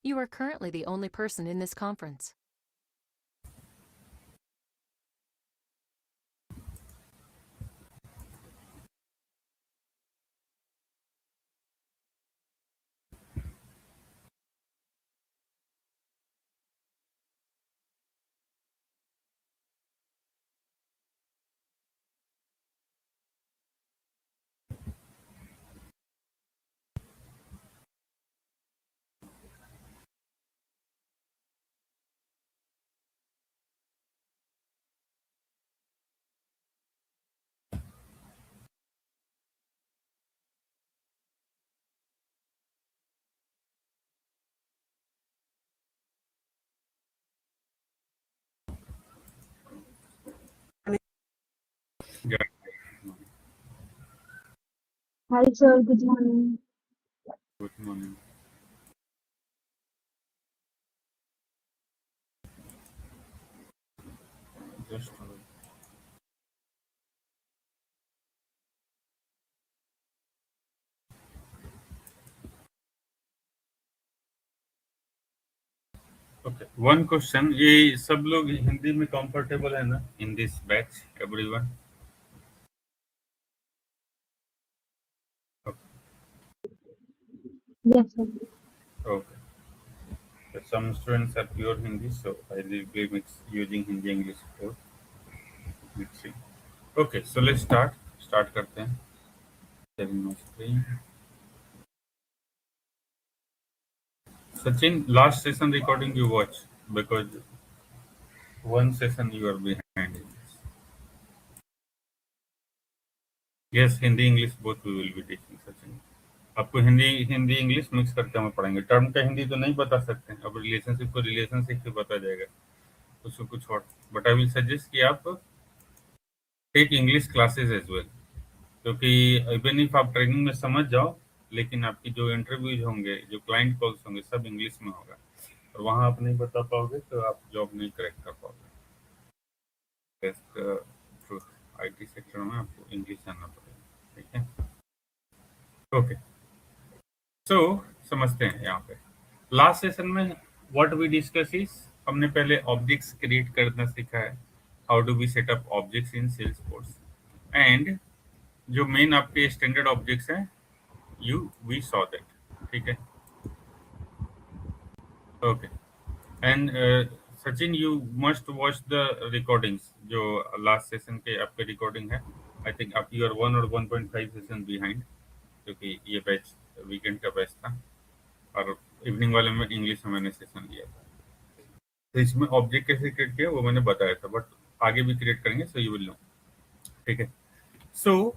You are currently the only person in this conference. Yeah, Hi, sir. Good morning. good morning. Just okay, one question, ये सब लोग हिंदी में comfortable है ना in this batch everyone? Yes, sir. Okay, some students are pure Hindi, so I will be mix using Hindi English both mixing. Okay, so let's start करते हैं. Sharing my screen. Sachin, last session recording you watch because one session you are behind in this. Yes, Hindi English both we will be teaching Sachin. आपको Hindi Hindi English mix करके हमें पढ़ाएंगे. Term का हिंदी तो नहीं बता सकते, अब रिलेशनशिप को रिलेशनशिप से बता जाएगा, उसको कुछ और. बट आई विल सजेस्ट कि आप take English classes as well, क्योंकि इवन इफ आप ट्रेनिंग में समझ जाओ, लेकिन आपकी जो इंटरव्यूज होंगे, जो क्लाइंट कॉल्स होंगे, सब इंग्लिश में होगा, और वहाँ आप नहीं बता पाओगे तो आप जॉब नहीं क्रैक कर पाओगे. टेस्ट ट्रूथ, आईटी सेक्टर में आपको इंग्लिश जानना पड़ेगा. ठीक है, ओके. सो समझते हैं यहाँ पे. लास्ट सेशन में व्हाट वी डिस्कस इज, हमने पहले ऑब्जेक्ट्स क्रिएट करना सीखा है. How do we set up objects in Salesforce, and जो मेन आपके स्टैंडर्ड ऑब्जेक्ट्स हैं, यू वी सॉ दैट. ठीक है, okay. And Sachin, you must watch the recordings जो लास्ट सेशन के आपके रिकॉर्डिंग है. आई थिंक आप यू आर 1 और 1.5 सेशन बिहाइंड, क्योंकि ये बैच वीकेंड का बैच था, और इवनिंग वाले में इंग्लिश में मैंने सेशन लिया था. तो इसमें ऑब्जेक्ट कैसे क्रिएट किया वो मैंने बताया था, बट आगे भी क्रिएट करेंगे, सो यू विल नो. ठीक है, सो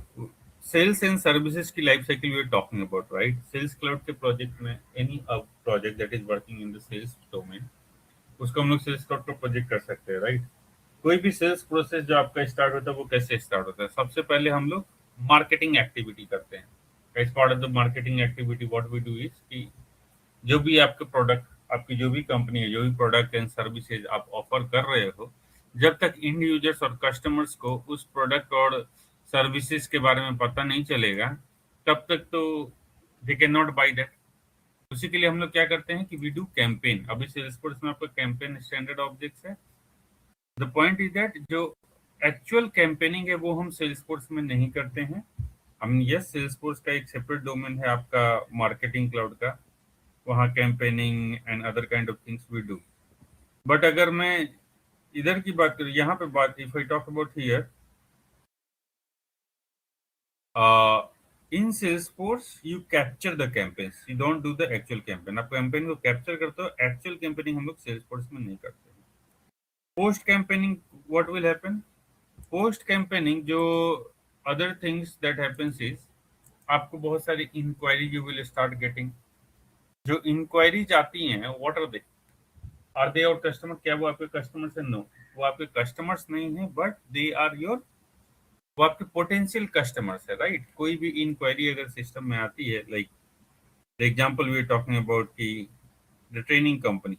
सेल्स एंड सर्विसेज की life cycle we are talking about, right? Sales cloud के प्रोजेक्ट में any project that is working in the sales domain, उसको हम लोग सेल्स क्लाउड का प्रोजेक्ट कर सकते हैं, राइट? कोई भी सेल्स प्रोसेस जो आपका स्टार्ट होता है वो कैसे स्टार्ट होता है? सबसे पहले हम लोग मार्केटिंग एक्टिविटी करते हैं. As part of the marketing activity what we do is कि जो भी आपके प्रोडक्ट, आपकी जो भी कंपनी है, जो भी प्रोडक्ट एंड सर्विसेज आप ऑफर कर रहे हो, जब तक इंड यूजर्स और कस्टमर्स को उस प्रोडक्ट और सर्विसेज के बारे में पता नहीं चलेगा, तब तक तो they can not by that. उसी के लिए हम लोग क्या करते हैं कि वी डू कैंपेन. अभी सेल्सफोर्स में आपका कैंपेन स्टैंडर्ड ऑब्जेक्ट्स है. द पॉइंट इज दैट जो एक्चुअल कैंपेनिंग है वो हम सेल्सफोर्स में नहीं करते हैं. हम, यस, सेल्सफोर्स का एक सेपरेट डोमेन है आपका मार्केटिंग क्लाउड का, वहाँ campaigning and other kind of things we do. But अगर मैं इधर की बात करूँ, यहाँ पे बात, if I talk about here in Salesforce, you capture the campaigns, you don't do the actual campaign. आप कैंपेन को कैप्चर करते हो, एक्चुअल कैंपेनिंग हम लोग सेल्सफोर्स में नहीं करते हैं. Post campaigning what will happen? Post campaigning जो other things that happens is, आपको बहुत सारी inquiry you will start getting. जो इंक्वायरीज आती हैं व्हाट आर दे और कस्टमर? क्या वो आपके कस्टमर्स है? नो, वो आपके कस्टमर्स नहीं है, बट दे आर योर, वो आपके पोटेंशियल कस्टमर्स है, राइट? कोई भी इंक्वायरी अगर सिस्टम में आती है, like the example we are talking about की द ट्रेनिंग कंपनी,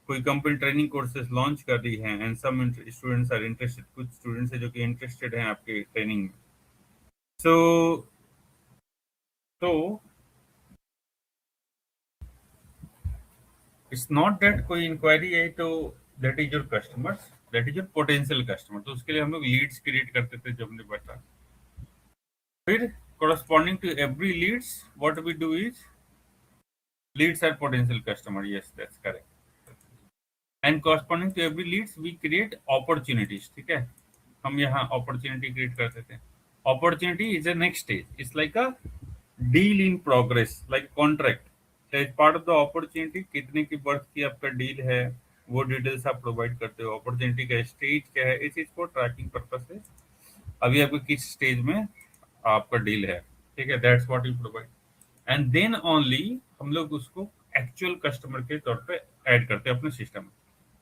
कोई कंपनी ट्रेनिंग कोर्सेज लॉन्च कर रही है and some students are interested, कुछ स्टूडेंट्स है जो कि इंटरेस्टेड हैं आपके ट्रेनिंग में. सो तो इट्स नॉट दैट कोई इंक्वायरी है तो that is your customers, that is your potential customer. तो उसके लिए हम लोग लीड्स क्रिएट करते थे जो हमने बताया। फिर corresponding to every leads, what we do is leads are potential customer, yes that's correct, and corresponding to every leads we create opportunities, ठीक है। हम यहाँ opportunity create करते थे। opportunity is the next stage, it's like a deal in progress like contract, so as part of the opportunity कितने की worth की आपका डील है वो डिटेल्स आप प्रोवाइड करते हो। अपॉर्चुनिटी का स्टेज क्या है इस चीज को ट्रैकिंग पर्पस से, अभी आपको किस स्टेज में आपका डील है, ठीक है, that's what you provide. And then only हम लोग उसको एक्चुअल कस्टमर के तौर पे ऐड करते हैं अपने सिस्टम में।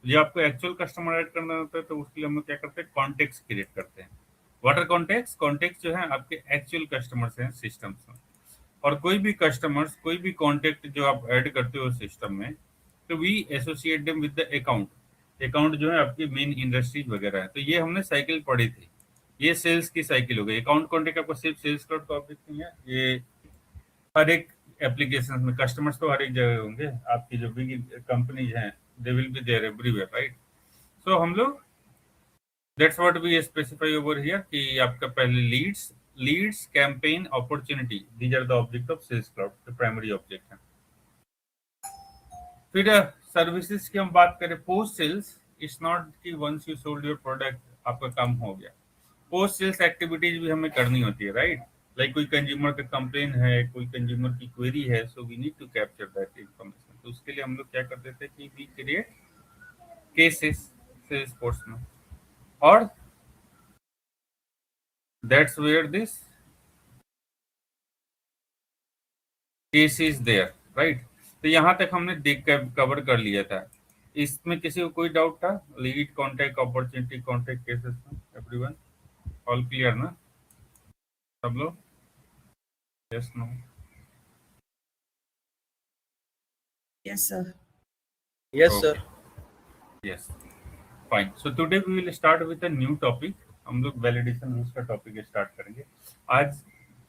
जब आपको एक्चुअल कस्टमर ऐड करना होता है तो उसके लिए हम लोग क्या करते हैं, कॉन्टेक्ट क्रिएट करते हैं। वाटर कॉन्टेक्ट, कॉन्टेक्ट जो है आपके एक्चुअल कस्टमर्स हैं सिस्टम्स में, और कोई भी कस्टमर्स कोई भी कॉन्टेक्ट जो आप ऐड करते हो सिस्टम में, तो we associate them with the account. Account जो है आपकी मेन इंडस्ट्रीज वगैरह है। तो ये हमने साइकिल पढ़ी थी, ये सेल्स की साइकिल हो गई। अकाउंट कॉन्टेक्ट आपको सिर्फ सेल्स क्लाउड का ऑब्जेक्ट नहीं है, ये हर एक एप्लीकेशन में कस्टमर्स तो हर एक जगह होंगे, आपकी जो बिग कंपनीज हैं they will be there everywhere, right. So हम लोग that's what we specify over here कि आपका पहले leads campaign opportunity, these are the object of sales cloud, the primary object है। फिर सर्विसेज की हम बात करें, पोस्ट सेल्स इट्स नॉट कि once you sold your product आपका काम हो गया। पोस्ट सेल्स एक्टिविटीज भी हमें करनी होती है, राइट। लाइक कोई कंज्यूमर का कंप्लेन है, कोई कंज्यूमर की क्वेरी है, so we need to capture that information. तो उसके लिए हम लोग क्या करते थे कि we create cases Salesforce में, और that's where this case is there, right. तो यहाँ तक हमने देख कर कवर कर लिया था। इसमें किसी को कोई डाउट था? Lead, contact, opportunity, contact, cases में एवरीवन ऑल क्लियर ना सब लोग? Yes, no? Yes, sir. Yes, sir. Okay. Yes. Fine. So today we will start with a new topic. हम लोग वैलिडेशन रूल्स का टॉपिक स्टार्ट करेंगे आज।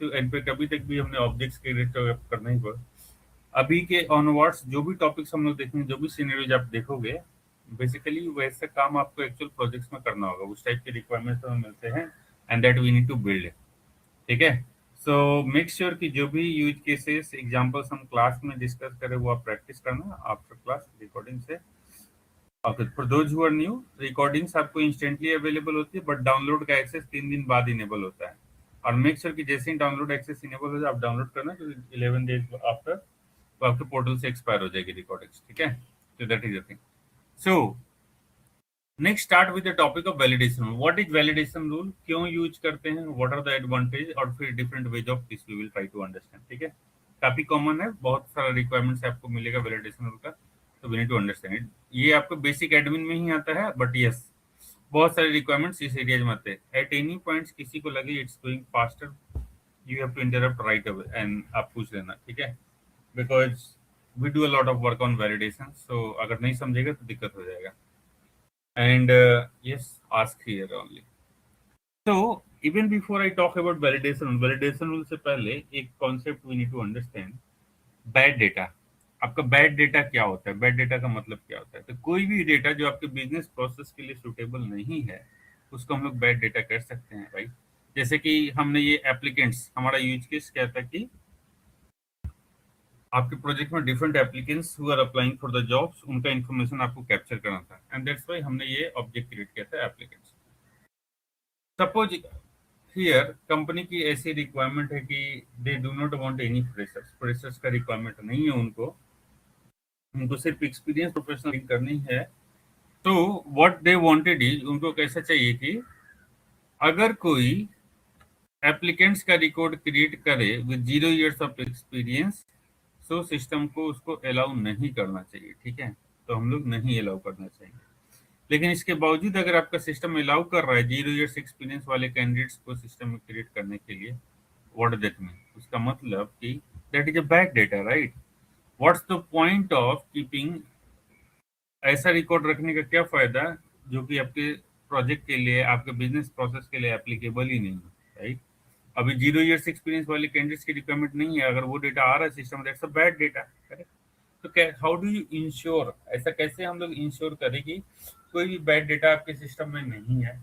तो इनफैक्ट अभी तक भी हमने ऑब्जेक्ट्स के रिलेटेड करना ही हुआ। अभी के ऑनवर्ड्स जो भी टॉपिक्स हम लोग देखेंगे, जो भी सिनेरियोज आप देखोगे, बेसिकली वैसे काम आपको एक्चुअल प्रोजेक्ट्स में करना होगा। उस टाइप के रिक्वायरमेंट्स हमें मिलते हैं and that we need to build, ठीक है। सो मेक श्योर कि जो भी यूज केसेस एग्जांपल्स हम क्लास में डिस्कस करें वो आप प्रैक्टिस करना आफ्टर क्लास रिकॉर्डिंग से। Okay, for those who are new, recordings आपको इंस्टेंटली अवेलेबल होती है, बट डाउनलोड का एक्सेस 3 दिन बाद इनेबल होता है। और मेक श्योर कि जैसे ही डाउनलोड एक्सेस इनेबल हो जाए आप डाउनलोड करना, क्योंकि 11 डेज आफ्टर तो आपके पोर्टल से एक्सपायर हो जाएगी रिकॉर्डिंग्स, ठीक है। तो that is the thing. So next start with the topic of validation. What is validation rule, क्यों यूज करते हैं, व्हाट आर द एडवांटेज, और फिर different ways of this we will try to understand, ठीक है। काफी कॉमन है, बहुत सारा रिक्वायरमेंट्स आपको मिलेगा वैलिडेशन रूल का, तो we need to understand it. ये आपको बेसिक एडमिन में ही आता है, बट यस बहुत सारे रिक्वायरमेंट्स इस एरिया में आते हैं। एट एनी पॉइंट्स किसी को लगे it's going faster, you have to interrupt right away and आप पूछ लेना, ठीक है, because we do a lot of work on validation. So अगर नहीं समझेगा तो दिक्कत हो जाएगा। And yes, ask here only. So even before I talk about validation rule से पहले एक concept we need to understand, bad data। आपका बैड डेटा क्या होता है, बैड डेटा का मतलब क्या होता है? तो कोई भी डेटा जो आपके बिजनेस प्रोसेस के लिए सुटेबल नहीं है उसको हम लोग बैड डेटा कर सकते हैं, राइट। जैसे कि हमने ये एप्लीकेंट्स, हमारा यूज केस क्या था कि आपके प्रोजेक्ट में different applicants who are applying for the jobs, उनका इन्फॉर्मेशन आपको कैप्चर करना था, एंड दैट्स व्हाई हमने ये ऑब्जेक्ट क्रिएट किया था एप्लीकेंट्स। सपोज हियर कंपनी की ऐसी रिक्वायरमेंट है कि they do not want any freshers का रिक्वायरमेंट नहीं है उनको सिर्फ एक्सपीरियंस प्रोफेशनल करनी है। तो व्हाट दे वांटेड इज, उनको कैसा चाहिए कि अगर कोई एप्लीकेंट्स का रिकॉर्ड क्रिएट करे विद 0 years ऑफ एक्सपीरियंस, तो सिस्टम को उसको अलाउ नहीं करना चाहिए, ठीक है। तो हम लोग नहीं अलाउ करना चाहिए। लेकिन इसके बावजूद अगर आपका सिस्टम अलाउ कर रहा है 0 years एक्सपीरियंस वाले कैंडिडेट्स को सिस्टम में क्रिएट करने के लिए, व्हाट दैट मीन, उसका मतलब कि that is a bad data, right. What's the point of keeping, ऐसा रिकॉर्ड रखने का क्या फायदा जो कि आपके प्रोजेक्ट के लिए, आपके बिजनेस प्रोसेस के लिए एप्लीकेबल ही नहीं है, राइट। अभी 0 years एक्सपीरियंस वाले कैंडिडेट्स की रिक्वायरमेंट नहीं है, अगर वो डेटा आ रहा है system, that's a bad data, correct. तो हाउ डू यू इंश्योर, ऐसा कैसे हम लोग इंश्योर करें कि कोई भी बैड डेटा आपके सिस्टम में नहीं है?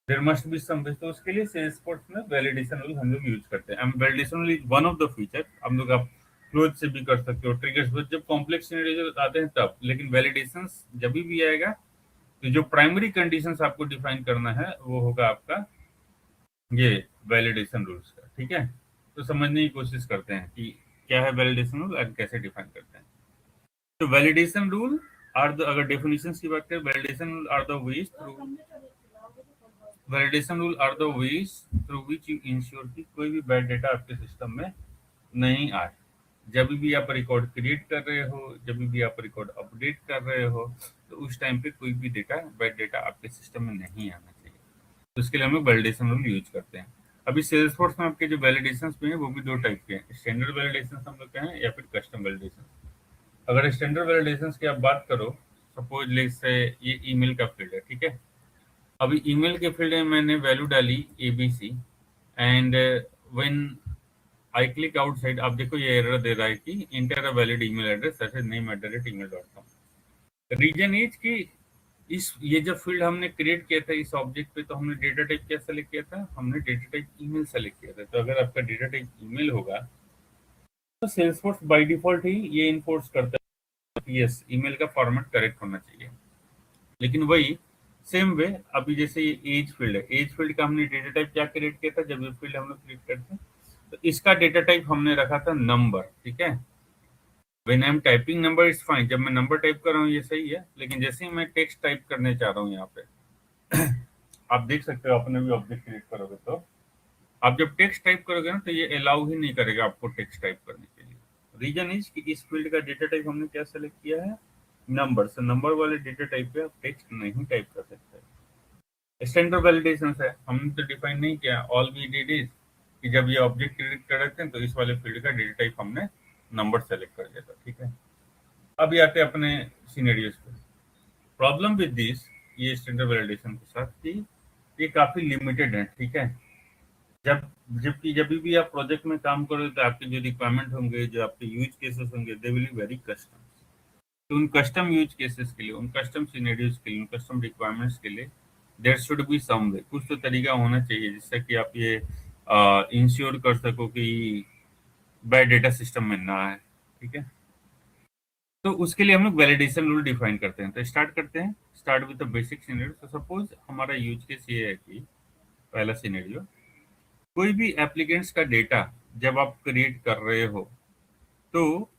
देयर मस्ट बी सम वे। तो उसके लिए सेल्सफोर्स में वैलिडेशन रूल हम लोग यूज करते हैं। And validation rule is one of the feature. हम लोग आप क्लोज से भी कर सकते हो, ट्रिगर्स पर जब कॉम्प्लेक्स सिनेरियो आते हैं तब। लेकिन वैलिडेशंस जब भी आएगा तो जो प्राइमरी कंडीशंस आपको डिफाइन करना है वो होगा आपका ये वैलिडेशन रूल्स का। ठीक है, तो समझने की कोशिश करते हैं कि क्या है वैलिडेशन रूल और कैसे डिफाइन करते हैं। तो वैलिडेशन रूल आर द, अगर डेफिनेशंस की बात करें, validation rule are the ways through validation rule are the ways through which you ensure कि कोई भी बैड डेटा आपके सिस्टम में नहीं आए। जब भी आप रिकॉर्ड क्रिएट कर रहे हो, जब भी आप रिकॉर्ड अपडेट कर रहे हो, तो उस टाइम पे कोई भी डेटा, बैड डेटा आपके सिस्टम में नहीं आना चाहिए। तो उसके लिए हम लोग वैलिडेशन रूल यूज करते हैं। अभी सेल्सफोर्स में आपके जो वैलिडेशंस में है वो भी दो टाइप के हैं, स्टैंडर्ड वैलिडेशंस हम लोग कहें या फिर कस्टम वैलिडेशन। अगर स्टैंडर्ड वैलिडेशंस की आप बात करो, सपोज लेट्स से ये ईमेल का फील्ड है, ठीक है। अभी ईमेल के फील्ड में मैंने वैल्यू डाली ABC and when I click outside, आप देखो ये एरर दे रहा है कि enter a valid email address such as name@email.com। Reason is कि इस ये जब फील्ड हमने क्रिएट किया था इस ऑब्जेक्ट पे, तो हमने डेटा टाइप क्या सेलेक्ट किया था? हमने डेटा टाइप ईमेल सेलेक्ट किया था। तो अगर आपका डेटा टाइप ईमेल होगा तो सेल्सफोर्स बाय डिफॉल्ट ही ये इन्फोर्स करता है कि यस, ईमेल का फॉर्मेट करेक्ट होना चाहिए। लेकिन वही सेम वे, अभी जैसे ये एज फील्ड है, एज फील्ड का हमने डेटा टाइप क्या क्रिएट किया था? जब ये फील्ड हम लोग क्रिएट करते हैं तो इसका डेटा टाइप हमने रखा था नंबर। ठीक है, when I am typing number is fine, जब मैं नंबर टाइप कर रहा हूँ ये सही है। लेकिन जैसे ही मैं टेक्स्ट टाइप करने चाह रहा हूँ यहाँ पे आप देख सकते हो, अपने भी ऑब्जेक्ट क्रिएट करोगे तो आप जब टेक्स्ट टाइप करोगे ना तो ये अलाउ ही नहीं करेगा आपको टेक्स्ट टाइप करने के लिए। रीजन इज कि इस फील्ड का डेटा टाइप हमने क्या सेलेक्ट किया है? नंबर। से नंबर वाले डेटा टाइप पे आप टेक्स्ट नहीं टाइप कर सकते। स्टैंडर्ड वैलिडेशन है, हमने तो डिफाइन नहीं किया। ऑल वी डिड इज कि जब ये ऑब्जेक्ट क्रिएट कर रहे थे तो इस वाले फील्ड का डेटा टाइप हमने नंबर सेलेक्ट कर दिया था। ठीक है, अब ये आते हैं अपने सिनेरियोज पे। प्रॉब्लम विद दिस, ये स्टैंडर्ड वैलिडेशन के साथ कि ये काफी लिमिटेड है। ठीक है, जब भी आप प्रोजेक्ट में काम करोगे तो आपके जो रिक्वायरमेंट होंगे, जो आपके यूज केसेस होंगे, दे विल बी वेरी कस्टम। तो उन कस्टम यूज केसेस के लिए, उन कस्टम सिनेरियोज के लिए, उन कस्टम रिक्वायरमेंट्स के लिए देयर शुड बी सम वे, कुछ तो तरीका होना चाहिए जिससे कि आप ये इंश्योर कर सको कि बैड डेटा सिस्टम में ना आए। ठीक है, तो उसके लिए हम लोग वैलिडेशन रूल डिफाइन करते हैं। तो स्टार्ट करते हैं, start with the basic scenario. तो सपोज हमारा यूज केस ये है कि पहला सिनेरियो, कोई भी एप्लीकेंट्स का डेटा जब आप क्रिएट कर रहे हो तो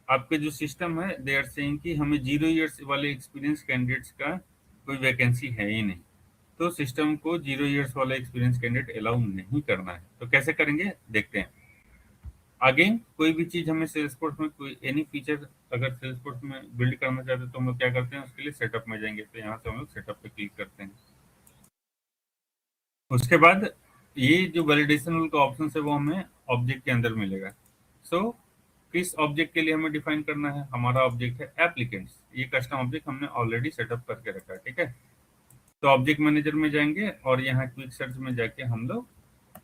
आपके जो सिस्टम है दे आर सेइंग कि हमें 0 ईयर्स वाले एक्सपीरियंस कैंडिडेट्स का कोई वैकेंसी है ही नहीं। तो सिस्टम को 0 ईयर्स वाला एक्सपीरियंस कैंडिडेट अलाउ नहीं करना है। तो कैसे करेंगे देखते हैं। अगेन कोई भी चीज हमें सेल्सफोर्स में, कोई एनी फीचर अगर सेल्सफोर्स में बिल्ड करना चाहते हैं तो हम लोग क्या करते हैं? उसके लिए सेटअप में जाएंगे। तो यहाँ से हम लोग सेटअप पे क्लिक करते हैं। उसके बाद ये जो वैलिडेशन रूल का ऑप्शन है वो हमें ऑब्जेक्ट के अंदर मिलेगा। सो किस ऑब्जेक्ट के लिए हमें डिफाइन करना है? हमारा ऑब्जेक्ट है एप्लीकेंट्स। ये कस्टम ऑब्जेक्ट हमने ऑलरेडी सेटअप करके रखा है। ठीक है, तो ऑब्जेक्ट मैनेजर में जाएंगे और यहाँ क्विक सर्च में जाके हम लोग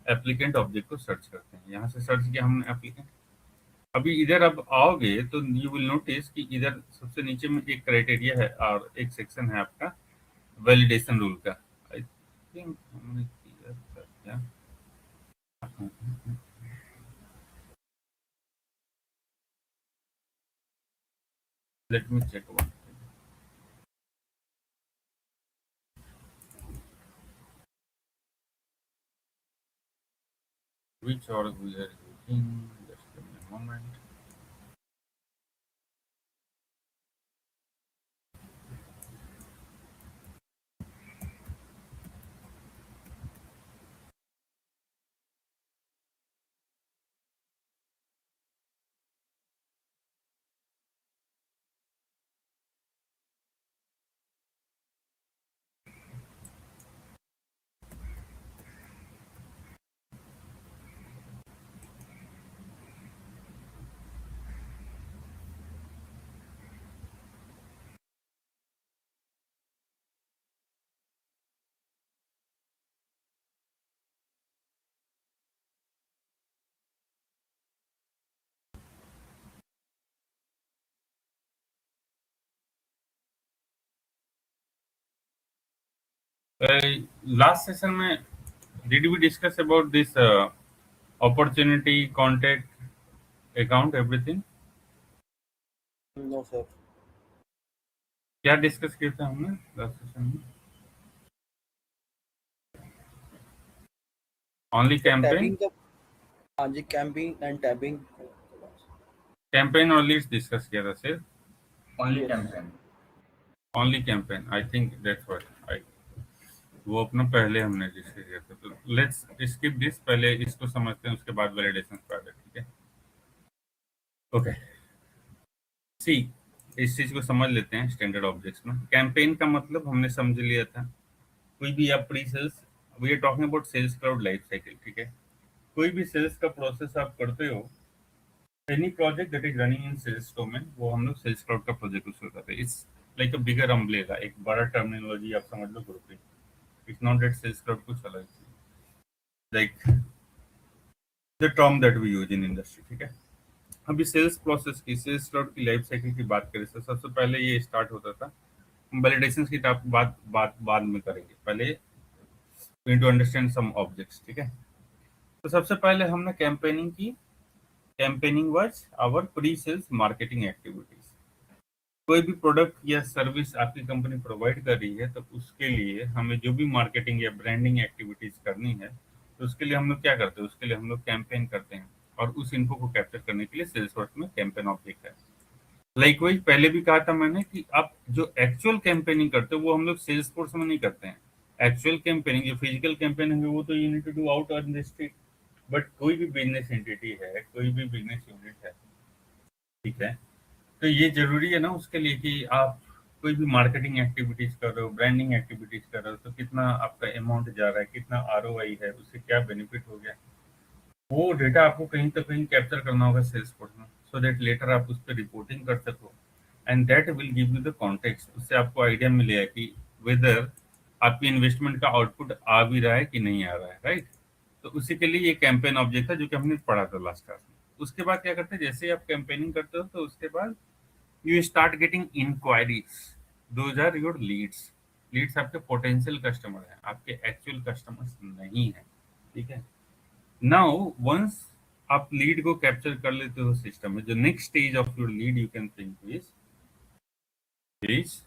एप्लीकेंट ऑब्जेक्ट को सर्च करते हैं। यहाँ से सर्च किया हमने एप्लीकेंट। अभी इधर अब आओगे तो यू विल नोटिस कि इधर सबसे नीचे में एक क्राइटेरिया है और एक सेक्शन है आपका वैलिडेशन रूल का। आई थिंक हमने किया था क्या? Let me check one. Which org we are using? Just give me a moment. Last session में did we discuss about this opportunity contact account everything? No, sir. क्या discuss किया था हमने लास्ट सेशन में? ओनली कैंपेन, टैबिंग का, हाँ जी, camping and टैबिंग। Campaign और Leeds discuss किया था सिर्फ। Only Yes. campaign. Only campaign, I think that's what आई, वो अपना पहले हमने डिस्कस किया था। तो लेट्स स्किप दिस, पहले इसको समझते हैं, उसके बाद वैलिडेशन पे आते हैं, ठीक है? ओके, सी इस चीज को समझ लेते हैं स्टैंडर्ड ऑब्जेक्ट्स में। कैंपेन का मतलब हमने समझ लिया था, कोई भी आप pre sales, we are talking about sales cloud life cycle, ठीक है? कोई भी सेल्स का प्रोसेस आप करते हो, any project that is running in sales domain, वो हम लोग सेल्स क्लाउड का प्रोजेक्ट उसको कहते हैं। It's like a bigger umbrella, एक बड़ा टर्मिनोलॉजी आप समझ लो grouping. It's not that sales cloud कुछ अलग, like the term that we use in industry, ठीक है? अभी सेल्स प्रोसेस की, सेल्स क्लाउड की लाइफ साइकिल की बात करें तो सबसे पहले ये स्टार्ट होता था, वैलिडेशन की बाद में करेंगे, पहले we need to understand some objects, ठीक है? तो सबसे पहले हमने कैंपेनिंग की। Campaigning was our pre sales marketing activities. कोई भी प्रोडक्ट या सर्विस आपकी कंपनी प्रोवाइड कर रही है, तो उसके लिए हमें जो भी मार्केटिंग या ब्रांडिंग एक्टिविटीज करनी है, तो उसके लिए हम लोग क्या करते हैं, उसके लिए हम लोग कैंपेन करते हैं, और उस इन्फो को कैप्चर करने के लिए सेल्सफोर्स में कैंपेन ऑब्जेक्ट है। लाइकवाइज पहले भी कहा था मैंने कि आप जो एक्चुअल कैंपेनिंग करते हो वो हम लोग सेल्सफोर्स में नहीं करते हैं। एक्चुअल कैंपेनिंग, जो फिजिकल कैंपेनिंग है, वो तो you need to do out on the street. But कोई भी बिजनेस एंटिटी है, कोई भी बिजनेस यूनिट है, ठीक है, तो ये जरूरी है ना उसके लिए कि आप कोई भी मार्केटिंग एक्टिविटीज कर रहे हो, ब्रांडिंग एक्टिविटीज कर रहे हो, तो कितना आपका अमाउंट जा रहा है, कितना आरओआई है, उससे क्या बेनिफिट हो गया, वो डेटा आपको कहीं तो कहीं कैप्चर करना होगा सेल्सफोर्स में, सो दैट लेटर आप उस पर रिपोर्टिंग कर सको, and that will give you the context. उससे आपको आइडिया मिलेगा कि वेदर आपकी इन्वेस्टमेंट का आउटपुट आ भी रहा है कि नहीं आ रहा है, राइट? तो उसी के लिए ये कैंपेन ऑब्जेक्ट है, जो कि हमने पढ़ा था लास्ट क्लास में। उसके बाद क्या करते हैं, जैसे ही आप कैंपेनिंग करते हो, तो उसके बाद you start getting inquiries, those are your leads आपके पोटेंशियल कस्टमर हैं, आपके एक्चुअल कस्टमर्स नहीं है, ठीक है? नाउ वंस आप लीड को कैप्चर कर लेते हो सिस्टम में, जो next stage of your lead you can think is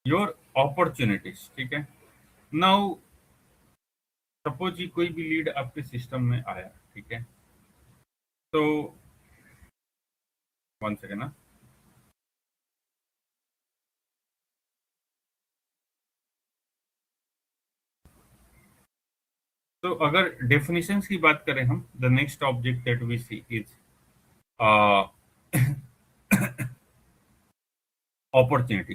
your opportunities, ठीक है? नाउ सपोज कोई भी लीड आपके सिस्टम में आया, ठीक है, तो वन सेकेंड ना, तो अगर डेफिनेशंस की बात करें हम, the next object that we see is opportunity.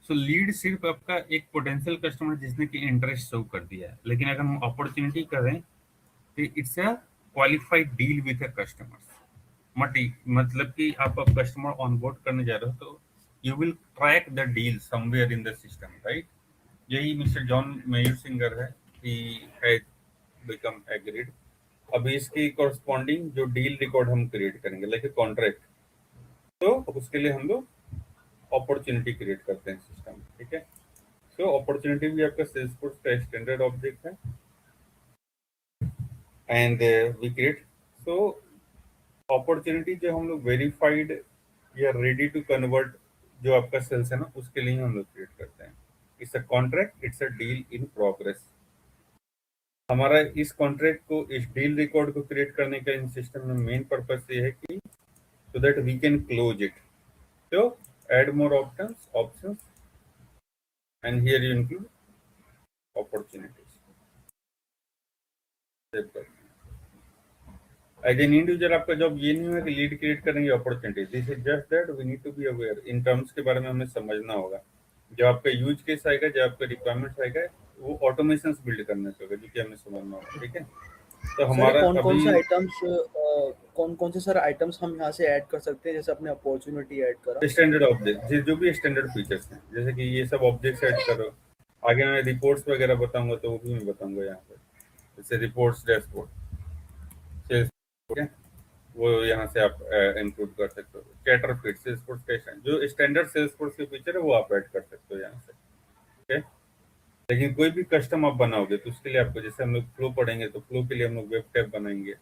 So lead सिर्फ आपका एक पोटेंशियल कस्टमर जिसने की इंटरेस्ट शो कर दिया है, लेकिन अगर हम अपॉर्चुनिटी करें तो it's a qualified deal with a customers. मतलब कि आप अब कस्टमर ऑनबोर्ड करने जा रहे हो, तो you will track the deal somewhere in the system, right? यही मिस्टर जॉन मेयर सिंगर है, ही हैड बिकम एग्रीड। अभी इसकी कॉरस्पॉन्डिंग जो डील रिकॉर्ड हम क्रिएट करेंगे, लाइक ए कॉन्ट्रैक्ट, तो उसके लिए हम लोग अपॉर्चुनिटी क्रिएट करते हैं सिस्टम में, ठीक है? सो अपॉर्चुनिटी भी आपका सेल्सफोर्स का स्टैंडर्ड ऑब्जेक्ट है, and we create. So opportunity जो हम लोग वेरीफाइड या रेडी टू कन्वर्ट जो आपका सेल्स है ना, उसके लिए हम लोग क्रिएट करते हैं। It's a contract, it's a deal in progress. हमारा इस कॉन्ट्रैक्ट को, इस डील रिकॉर्ड को क्रिएट करने का इन सिस्टम में मेन पर्पस ये है कि so that we can close it. So add more options, and here you include opportunities. As an individual आपका जॉब ये नहीं है कि लीड क्रिएट करेंगे opportunity, this is just that we need to be aware in terms के बारे में हमें समझना होगा। जब आपका यूज केस आएगा, जब आपका रिक्वायरमेंट्स आएगा, वो ऑटोमेशन बिल्ड करने से होगा, जो कि हमें समझना होगा, ठीक है? तो हमारा कौन कौन से अभी आइटम्स, कौन कौन से सर आइटम्स हम यहाँ से ऐड कर सकते हैं, जैसे अपने अपॉर्चुनिटी ऐड करा? स्टैंडर्ड ऑब्जेक्ट, जो भी स्टैंडर्ड फीचर्स हैं, जैसे कि ये सब ऑब्जेक्ट्स ऐड करो। आगे मैं रिपोर्ट्स वगैरह बताऊंगा, तो वो भी मैं बताऊंगा यहाँ पे, जैसे रिपोर्ट्स, डैशबोर्ड, सेल्स, ठीक है, वो यहाँ से आप इंक्लूड कर सकते हो। कैटर फिट, सेल्सफोर्स का जो स्टैंडर्ड सेल्सफोर्स के फीचर है, वो आप ऐड कर सकते हो यहाँ से, ठीक है? लेकिन कोई भी कस्टम आप बनाओगे तो उसके लिए आपको, जैसे हम लोग फ्लो पढ़ेंगे तो फ्लो के लिए हम लोग वेब टैब बनाएंगे।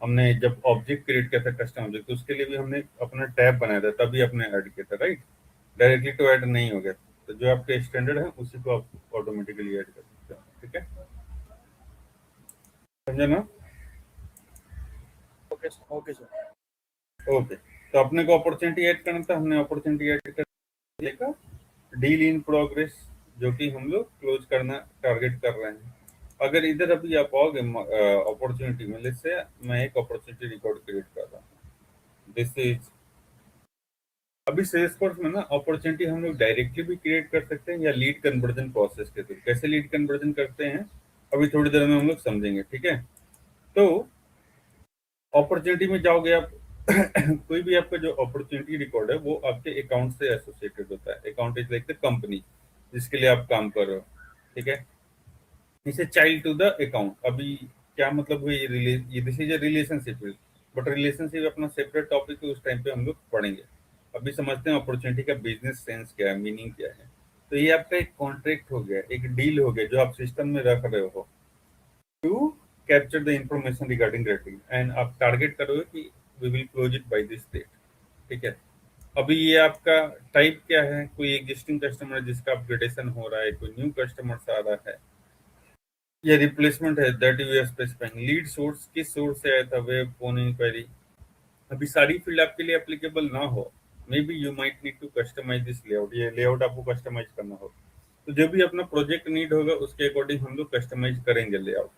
हमने जब ऑब्जेक्ट क्रिएट किया था कस्टम ऑब्जेक्ट, तो उसके लिए भी हमने अपना टैब बनाया था, तभी आपने ऐड किया था, राइट। डायरेक्टली तो ऐड नहीं हो गया। तो जो आपके स्टैंडर्ड है उसी को आप ऑटोमेटिकली ऐड कर सकते हो, ठीक है, समझे ना। Okay sir. ओके, तो अपने को अपॉर्चुनिटी ऐड करना था, हमने अपॉर्चुनिटी ऐड कर देखा। डील इन प्रोग्रेस, जो कि हम लोग क्लोज करना टारगेट कर रहे हैं। अगर इधर अभी आप आओगे अपॉर्चुनिटी में, लेट्स से मैं एक अपॉर्चुनिटी रिकॉर्ड क्रिएट कर रहा हूँ, दिस इज। अभी सेल्सफोर्स में ना अपॉर्चुनिटी हम लोग डायरेक्टली भी क्रिएट कर सकते हैं या लीड कन्वर्जन प्रोसेस के थ्रू। कैसे लीड कन्वर्जन करते हैं अभी थोड़ी देर में हम लोग समझेंगे, ठीक है। तो अपॉर्चुनिटी में जाओगे आप कोई भी आपका जो अपॉर्चुनिटी रिकॉर्ड है वो आपके अकाउंट से एसोसिएटेड होता है। Account is like the company जिसके लिए आप काम कर रहे हो, ठीक है। इसे चाइल्ड टू द अकाउंट। अभी क्या मतलब हुई, ये this is a relationship, but relationship अपना सेपरेट टॉपिक है, उस टाइम पे हम लोग पढ़ेंगे। अभी समझते हैं अपॉर्चुनिटी का बिजनेस सेंस क्या है, मीनिंग क्या है। तो ये आपका एक कॉन्ट्रैक्ट हो गया, एक डील हो गया जो आप सिस्टम में रख रहे हो to capture the information regarding rating, and आप टारगेट करोगे कि we will close it by this date, ठीक है। अभी ये आपका टाइप क्या है, कोई एग्जिस्टिंग कस्टमर जिसका अपग्रेडेशन हो रहा है, कोई न्यू कस्टमर आ रहा है, ये रिप्लेसमेंट है, that you are specifying. Lead source किस सोर्स से आया था, वेब, फोन इंक्वायरी। अभी सारी फील्ड आपके लिए एप्लीकेबल ना हो, maybe you might need to customise this layout, ये लेआउट आपको कस्टमाइज करना हो। तो जो भी अपना प्रोजेक्ट नीड होगा उसके अकॉर्डिंग हम लोग कस्टमाइज करेंगे लेआउट।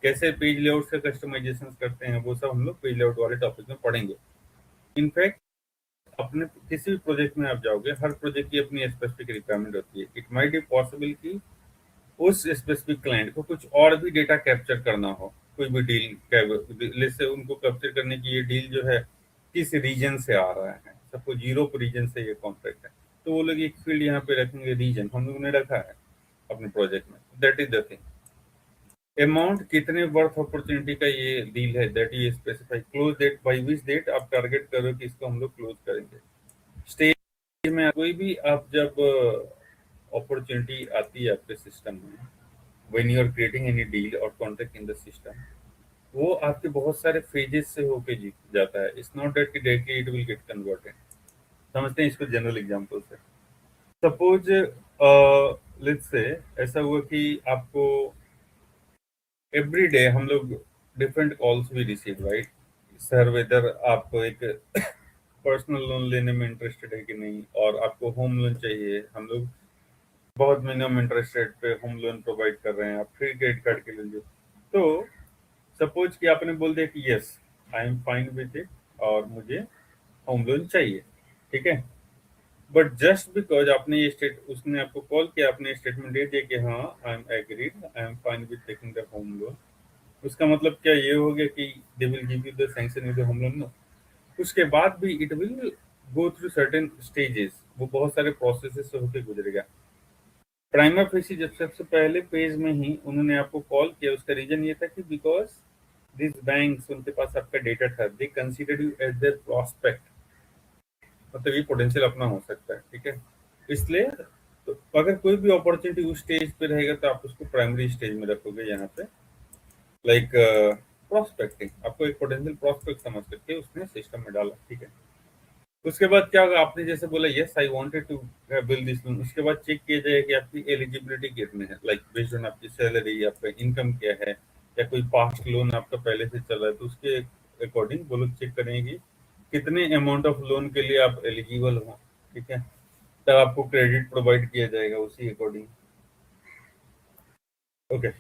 कैसे पेज लेआउट से कस्टमाइजेशन करते हैं वो सब हम लोग पेज लेआउट वाले टॉपिक में पढ़ेंगे। इनफैक्ट अपने किसी भी प्रोजेक्ट में आप जाओगे, हर प्रोजेक्ट की अपनी स्पेसिफिक रिक्वायरमेंट होती है। इट माइट बी पॉसिबल कि उस स्पेसिफिक क्लाइंट को कुछ और भी डेटा कैप्चर करना हो, कोई भी डील से उनको कैप्चर करने की, ये डील जो है किस रीजन से आ रहा है, सपोज यूरोप रीजन से ये कॉन्ट्रैक्ट है, तो वो लोग एक फील्ड यहाँ पे रखेंगे, रीजन हम लोगों ने रखा है अपने प्रोजेक्ट में। That is the thing. Amount कितने वर्थ अपॉर्चुनिटी का ये डील है, that you specify. Close date by which date आप टारगेट करो कि इसको हम लोग क्लोज करेंगे। स्टेज में कोई भी आप जब अपॉर्चुनिटी आती है आपके सिस्टम में, when you are creating any deal और कॉन्ट्रैक्ट इन द सिस्टम, वो आपके बहुत सारे फेजेस से होके जीत जाता है। इट्स नॉट दैट कि directly it will get converted. समझते हैं इसको जनरल एग्जांपल से। सपोज लेट्स से ऐसा हुआ कि आपको एवरी डे हम लोग डिफरेंट कॉल्स भी रिसीव, राइट सर, वेदर आपको एक पर्सनल लोन लेने में इंटरेस्टेड है कि नहीं, और आपको होम लोन चाहिए। हम लोग बहुत मिनिमम इंटरेस्ट रेट पे होम लोन प्रोवाइड कर रहे हैं, आप फ्री क्रेडिट कार्ड के लिए। तो सपोज कि आपने बोल दिया कि yes I am fine with it और मुझे होम लोन चाहिए, ठीक है। बट जस्ट बिकॉज आपने ये स्टेट, उसने आपको कॉल किया, आपने स्टेटमेंट दे दिया कि हाँ I am agreed, I am fine with taking the home loan, उसका मतलब क्या ये हो गया कि they will give you the sanction with the home loan? No. उसके बाद भी it will go through certain stages, वो बहुत सारे प्रोसेसेस से होकर गुजरेगा। प्राइमा फेसी जब सबसे पहले पेज में ही उन्होंने आपको कॉल किया, उसका रीजन ये था कि बिकॉज दिस बैंक्स, उनके पास आपका डेटा था, they consider you as their prospect, मतलब ये पोटेंशियल अपना हो सकता है, ठीक है। इसलिए तो अगर कोई भी अपॉर्चुनिटी उस स्टेज पे रहेगा तो आप उसको प्राइमरी स्टेज में रखोगे, यहाँ पे लाइक प्रोस्पेक्टिंग। आपको एक पोटेंशियल प्रोस्पेक्ट समझ करके उसने सिस्टम में डाला, ठीक है। उसके बाद क्या होगा, आपने जैसे बोला yes I wanted to build this loan, उसके बाद चेक किया जाएगा कि आपकी एलिजिबिलिटी कितने है, लाइक बेस्ड ऑन आपकी सैलरी, आपका इनकम क्या है, या कोई पास्ट लोन आपका पहले से चल रहा है, तो उसके अकॉर्डिंग वो लोग चेक करेंगे कितने अमाउंट ऑफ लोन के लिए आप एलिजिबल हो, ठीक है। तब आपको क्रेडिट प्रोवाइड किया जाएगा उसी अकॉर्डिंग, ओके।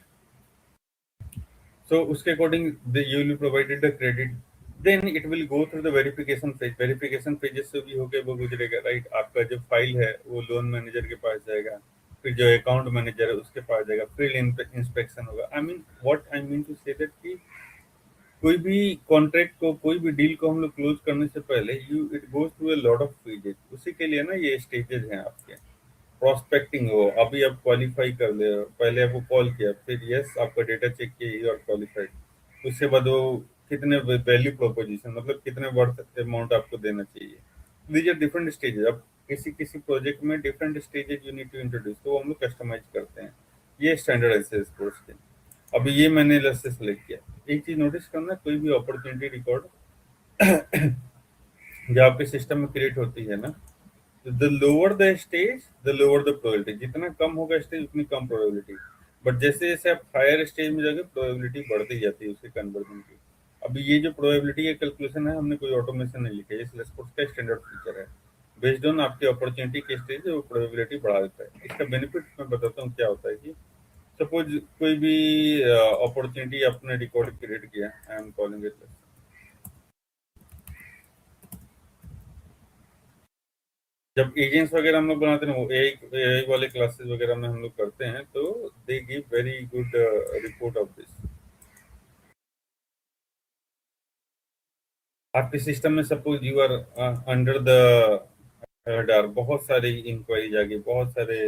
So उसके according you will be provided the credit, then it will go through the verification phase। Verification pages से भी होके वो गुजरेगा, राइट। आपका जो फाइल है वो लोन मैनेजर के पास जाएगा, फिर जो अकाउंट मैनेजर है उसके पास जाएगा, फिर इंस्पेक्शन होगा। I mean what I mean to say that कि कोई भी कॉन्ट्रैक्ट को, कोई भी डील को हम लोग क्लोज करने से पहले you it goes through a lot of pages. उसी के लिए ना ये स्टेजेस हैं आपके। प्रोस्पेक्टिंग हो, अभी आप क्वालिफाई कर ले, पहले आपको कॉल किया, फिर यस आपका डेटा चेक किया, यू आर क्वालिफाइड। उसके बाद वो कितने वैल्यू प्रोपोजिशन, मतलब कितने वर्थ अमाउंट आपको देना चाहिए। These are different stages. अब किसी किसी प्रोजेक्ट में different stages you need to introduce, तो वो हम लोग कस्टमाइज करते हैं। ये स्टैंडर्ड है सेल्स फोर्स के। अभी ये मैंने अलग से सेलेक्ट किया। एक चीज नोटिस करना, कोई भी अपॉर्चुनिटी रिकॉर्ड जो आपके सिस्टम में क्रिएट होती है ना, the lower the stage the lower the probability, जितना कम होगा स्टेज उतनी कम प्रोबेबिलिटी। बट जैसे जैसे आप हायर स्टेज में जाओगे प्रोबेबिलिटी बढ़ती जाती है उसके कन्वर्जन की। अभी ये जो प्रोबेबिलिटी का कैलकुलेशन है, हमने कोई ऑटोमेशन नहीं लिखा है, ये सेल्सफोर्स का स्टैंडर्ड फीचर है। बेस्ड ऑन आपकी अपॉर्चुनिटी के स्टेज वो प्रोबेबिलिटी बढ़ा देता है। इसका बेनिफिट मैं बताता हूँ क्या होता है कि सपोज कोई भी अपॉर्चुनिटी आपने रिकॉर्ड क्रिएट किया, आई एम कॉलिंग इट, जब एजेंट्स वगैरह हम लोग बनाते हैं वो एआई वाले क्लासेस वगैरह में हम लोग करते हैं, तो they give very good report of this. आपके सिस्टम में suppose you are under the radar, बहुत सारी इंक्वायरी आ गई, बहुत सारे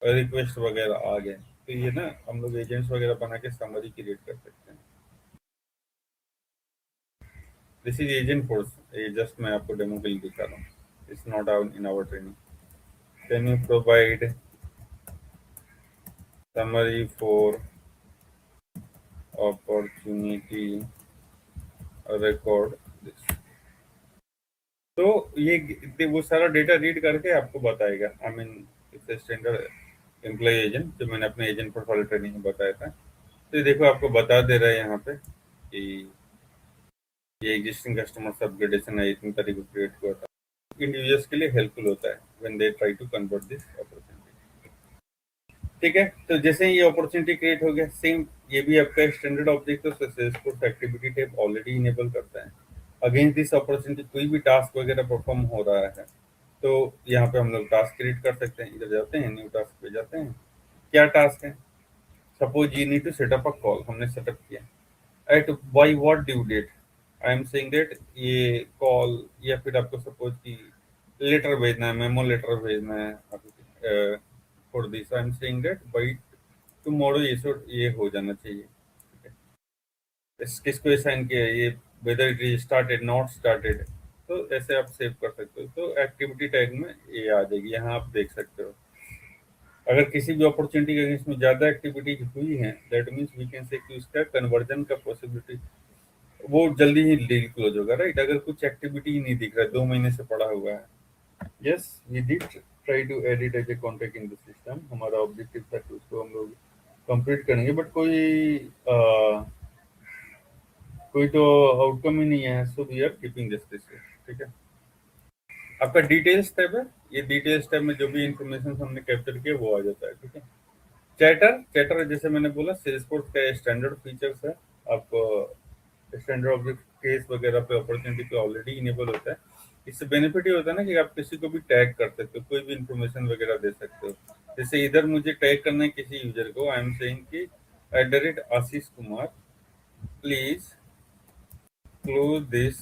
रिक्वेस्ट वगैरह आ गए, तो ये ना हम लोग एजेंट्स वगैरह बना के समरी क्रिएट कर सकते हैं। दिस इज एजेंट फोर्स, ये जस्ट मैं आपको डेमो के लिए दिखा रहा हूँ, it's not out in our training. Can you provide summary for opportunity record this? तो ये वो सारा डेटा रीड करके आपको बताएगा। I mean it's standard employ agent जो मैंने अपने एजेंट प्रोफाइल ट्रेनिंग में बताया था। तो ये देखो आपको बता दे रहा है यहाँ पे कि ये एग्जिस्टिंग कस्टमर अपग्रेडेशन है, इतनी तारीख को क्रिएट हुआ था। इंडिविजुअल्स के लिए हेल्पफुल होता है when they try to convert this opportunity. ठीक है, तो जैसे ही ये अपॉर्चुनिटी क्रिएट हो गया, सेम ये भी आपका स्टैंडर्ड ऑब्जेक्ट है, Salesforce activity tab already enable करता है। अगेंस्ट दिस अपॉर्चुनिटी कोई भी टास्क वगैरह परफॉर्म हो रहा है तो यहाँ पे हम लोग टास्क क्रिएट कर सकते हैं। इधर जाते हैं, न्यू टास्क पे जाते हैं, क्या टास्क है, suppose you need to set up a call, हमने सेटअप किया at by what due date. I am saying that ये कॉल, या फिर आपको सपोज की लेटर भेजना है, मेमो लेटर भेजना है for this, I am saying that by tomorrow ये हो जाना चाहिए। किसको असाइन किया है ये, whether it is started not started, तो ऐसे आप सेव कर सकते हो। तो एक्टिविटी टैग में ये आ जाएगी, यहाँ आप देख सकते हो। अगर किसी भी अपॉर्चुनिटी के अगेंस्ट में ज्यादा एक्टिविटी हुई है, दैट मींस वी कैन से कि उसका कन्वर्जन का पॉसिबिलिटी वो जल्दी ही डील क्लोज होगा, राइट। अगर कुछ एक्टिविटी ही नहीं दिख रहा है, 2 महीने से पड़ा हुआ है, yes we did try to edit as a contact in the system, हमारा ऑब्जेक्टिव था कि उसको हम लोग कंप्लीट करेंगे, बट कोई तो आउटकम ही नहीं है, so we are keeping justice. ठीक है, आपका डिटेल्स टैब है, ये डिटेल्स टैब में जो भी इंफॉर्मेशन हमने कैप्चर किया वो आ जाता है। ठीक है, चैटर चैटर जैसे मैंने बोला सेल्सफोर्स का स्टैंडर्ड फीचर्स है। आप स्टैंडर्ड ऑब्जेक्ट केस वगैरह पे अपॉर्चुनिटी पे ऑलरेडी इनेबल होता है। इससे बेनिफिट ये होता है ना कि आप किसी को भी टैग कर सकते हो, कोई भी इंफॉर्मेशन वगैरह दे सकते हो। जैसे इधर मुझे टैग करना है किसी यूजर को, आई एम सेइंग कि @Ashish Kumar please close this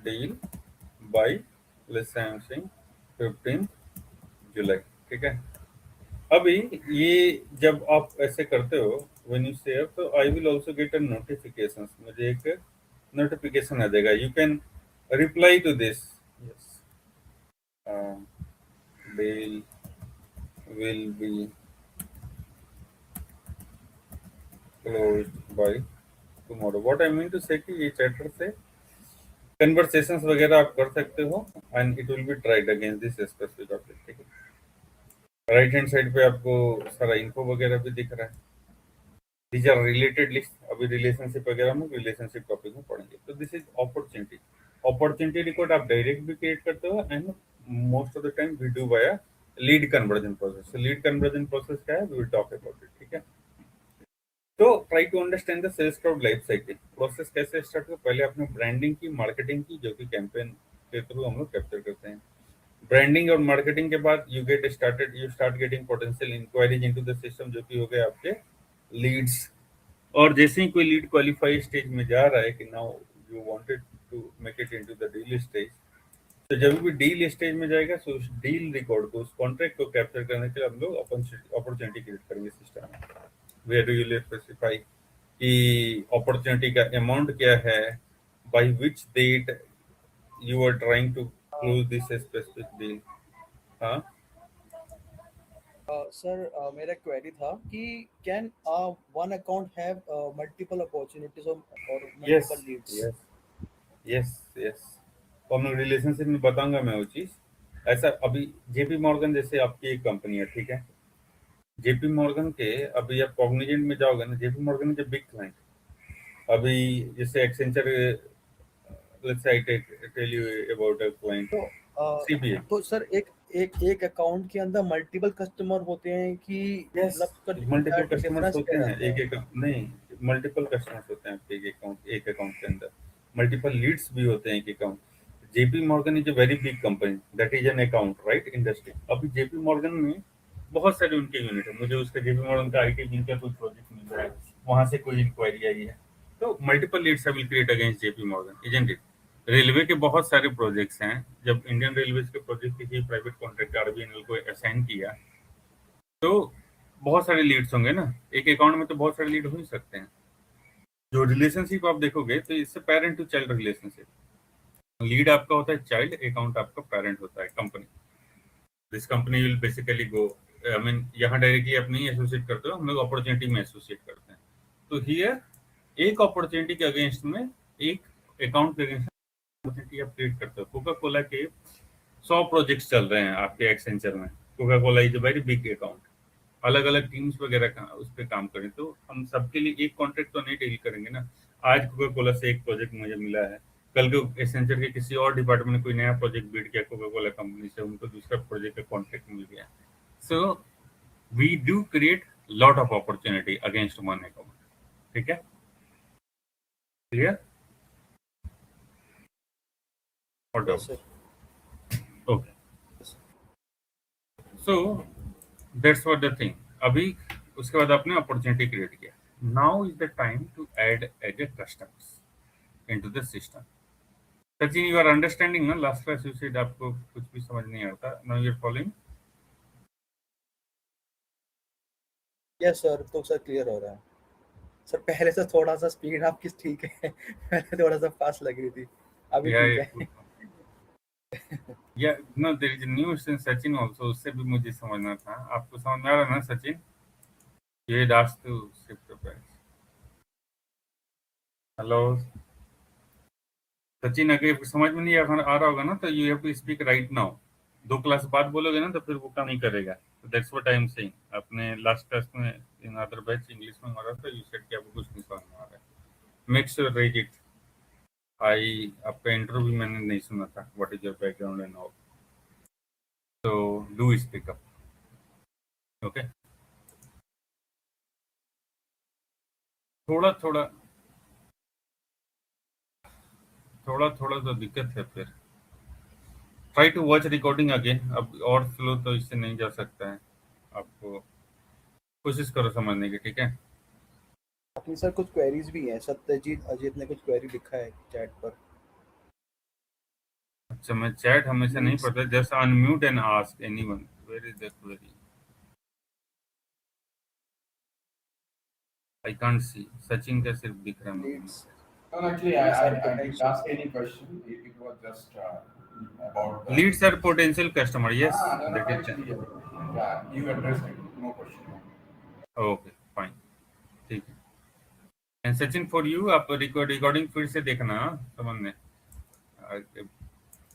deal by let's I am saying 15 July. ठीक है, अभी ये जब आप ऐसे करते हो व्हेन यू सेव, तो I will also get a notification, मुझे एक नोटिफिकेशन आ जाएगा, you can reply to this, yes deal will be closed by tomorrow. What I mean to say कि ये चैटर से कन्वर्सेशंस वगैरह आप कर सकते हो and it will B tried against this specific object. ठीक है, राइट हैंड साइड पे आपको सारा इन्फो वगैरह भी दिख रहा है। These are related lists, अभी रिलेशनशिप वगैरह में रिलेशनशिप टॉपिक में पढ़ेंगे। तो this is opportunity. Opportunity record आप डायरेक्ट भी क्रिएट करते हो and most of the time we do by lead conversion process. Lead conversion process क्या है, we will talk about it. ठीक है, तो try to understand the sales cloud life cycle process कैसे स्टार्ट हो। पहले आपने ब्रांडिंग की, मार्केटिंग की, जो कि कैंपेन के थ्रू हम लोग कैप्चर करते हैं। ब्रांडिंग और मार्केटिंग के बाद you start getting potential inquiries into the system, जो कि हो गए आपके लीड्स। और जैसे ही कोई लीड क्वालिफाई स्टेज में जा रहा है कि now you wanted to make it into the deal stage, तो जब भी डील स्टेज में जाएगा तो उस डील रिकॉर्ड को, उस कॉन्ट्रैक्ट को कैप्चर करने के लिए हम लोग अपॉर्चुनिटी क्रिएट करेंगे सिस्टम में। वेयर डू यू स्पेसिफाई कि अपॉर्चुनिटी का अमाउंट क्या है, by which date you are trying to close this specific deal. हाँ, सर मेरा क्वेरी था कि can one account have multiple opportunities or yes multiple leads? Yes yes yes common relationship में बताऊंगा मैं वो चीज। ऐसा अभी जेपी मॉर्गन जैसे आपकी एक कंपनी है, ठीक है। जेपी मॉर्गन के अभी आप कॉग्निजेंट में जाओगे ना, जेपी मॉर्गन के बिग क्लाइंट अभी जैसे Accenture, let's I tell you about a client तो सीबीए। तो सर एक अकाउंट के अंदर मल्टीपल कस्टमर होते हैं कि यस, मतलब उसका मल्टीपल कस्टमर्स डिफरेंस होते क्या हैं रहता है? एक नहीं, मल्टीपल कस्टमर्स होते हैं आपके एक अकाउंट के अंदर। मल्टीपल लीड्स भी होते हैं एक account. JP Morgan is a very big company, that is an account, right, industry. अभी जेपी मॉर्गन में बहुत सारे उनके यूनिट है। मुझे उसका जेपी मॉर्गन का आईटी विंग का कोई प्रोजेक्ट मिल रहा है, वहां से कोई इंक्वायरी आई है, तो multiple leads I will create against JP Morgan, isn't it. Railway के बहुत सारे प्रोजेक्ट्स हैं। जब इंडियन रेलवे के प्रोजेक्ट किसी प्राइवेट कॉन्ट्रैक्टर आरबीएनएल को असाइन किया, तो बहुत सारे लीड्स होंगे ना, एक अकाउंट में तो बहुत सारे लीड हो ही सकते हैं। जो रिलेशनशिप आप देखोगे तो इससे parent to child relationship, lead आपका होता है चाइल्ड, अकाउंट आपका पेरेंट होता है company. This company will basically go, I mean यहाँ डायरेक्टली आप नहीं एसोसिएट करते हो, हम लोग अपॉर्चुनिटी में एसोसिएट करते हैं। तो हियर एक अपॉर्चुनिटी के अगेंस्ट में, एक अकाउंट के अगेंस्ट अपॉर्चुनिटी आप क्रिएट करते हो। कोका कोला के 100 प्रोजेक्ट्स चल रहे हैं आपके एक्सेंचर में। Coca Cola is a very big account, अलग अलग टीम्स वगैरह का उस पर काम करें, तो हम सबके लिए एक कॉन्ट्रैक्ट तो नहीं डील करेंगे ना। आज कोका कोला से एक प्रोजेक्ट मुझे मिला है, कल को एसेंचर के किसी और डिपार्टमेंट ने कोई नया प्रोजेक्ट बीड किया कोका कोला कंपनी से, उनको दूसरा प्रोजेक्ट का कॉन्ट्रैक्ट मिल गया। So we do create lot of opportunity against one account, ठीक है, क्लियर और yes doubt? Sir. Okay, so that's what the thing. अभी उसके बाद आपने अपॉर्चुनिटी क्रिएट किया, now is the time to add as a customers into the system. Sachin, you are understanding ना? Last class you said आपको कुछ भी समझ नहीं आता. Now you are following. Yes sir, तो सर क्लियर हो रहा है सर। पहले से थोड़ा सा स्पीड आपकी ठीक है पहले थोड़ा सा फास्ट लग रही थी, अभी Yeah, ठीक yeah, है। yeah. No, there is a new student Sachin also. उससे भी मुझे समझना था. आपको समझ में आ रहा ना Sachin? You had asked to shift the price. Hello. Sachin, अगर समझ में नहीं आ रहा होगा ना, तो you have to speak right now. 2 class बाद बोलोगे ना तो फिर वो काम नहीं करेगा। That's what I am saying. आपने लास्ट क्लास में इन अदर बैच इंग्लिश में मारा था, यू सेड कि आपको कुछ नहीं समझ में आ रहा है। Make sure read it. आपका इंटरव्यू भी मैंने नहीं सुना था, what is your background and all, तो डू स्पीक अप, ओके। थोड़ा थोड़ा तो दिक्कत है फिर। Try to watch recording again. अब और स्लो तो इससे नहीं जा सकता है, आपको कोशिश करो समझने की, ठीक है। अपनी सर कुछ क्वेरीज भी हैं, सत्यजीत अजीत ने कुछ क्वेरी लिखा है चैट पर। अच्छा, मैं चैट हमेशा नहीं पढ़ता, just unmute and ask anyone where is the query. I can't see. Sachin का सिर्फ दिख रहा है मुझे। Leads No, actually, I didn't ask any question. It was just about the leads are potential customer, yes no, that is. actually, yeah, you addressed it. No question. Okay fine, ठीक है। And Sachin for you, आप recording फिर से देखना समझने,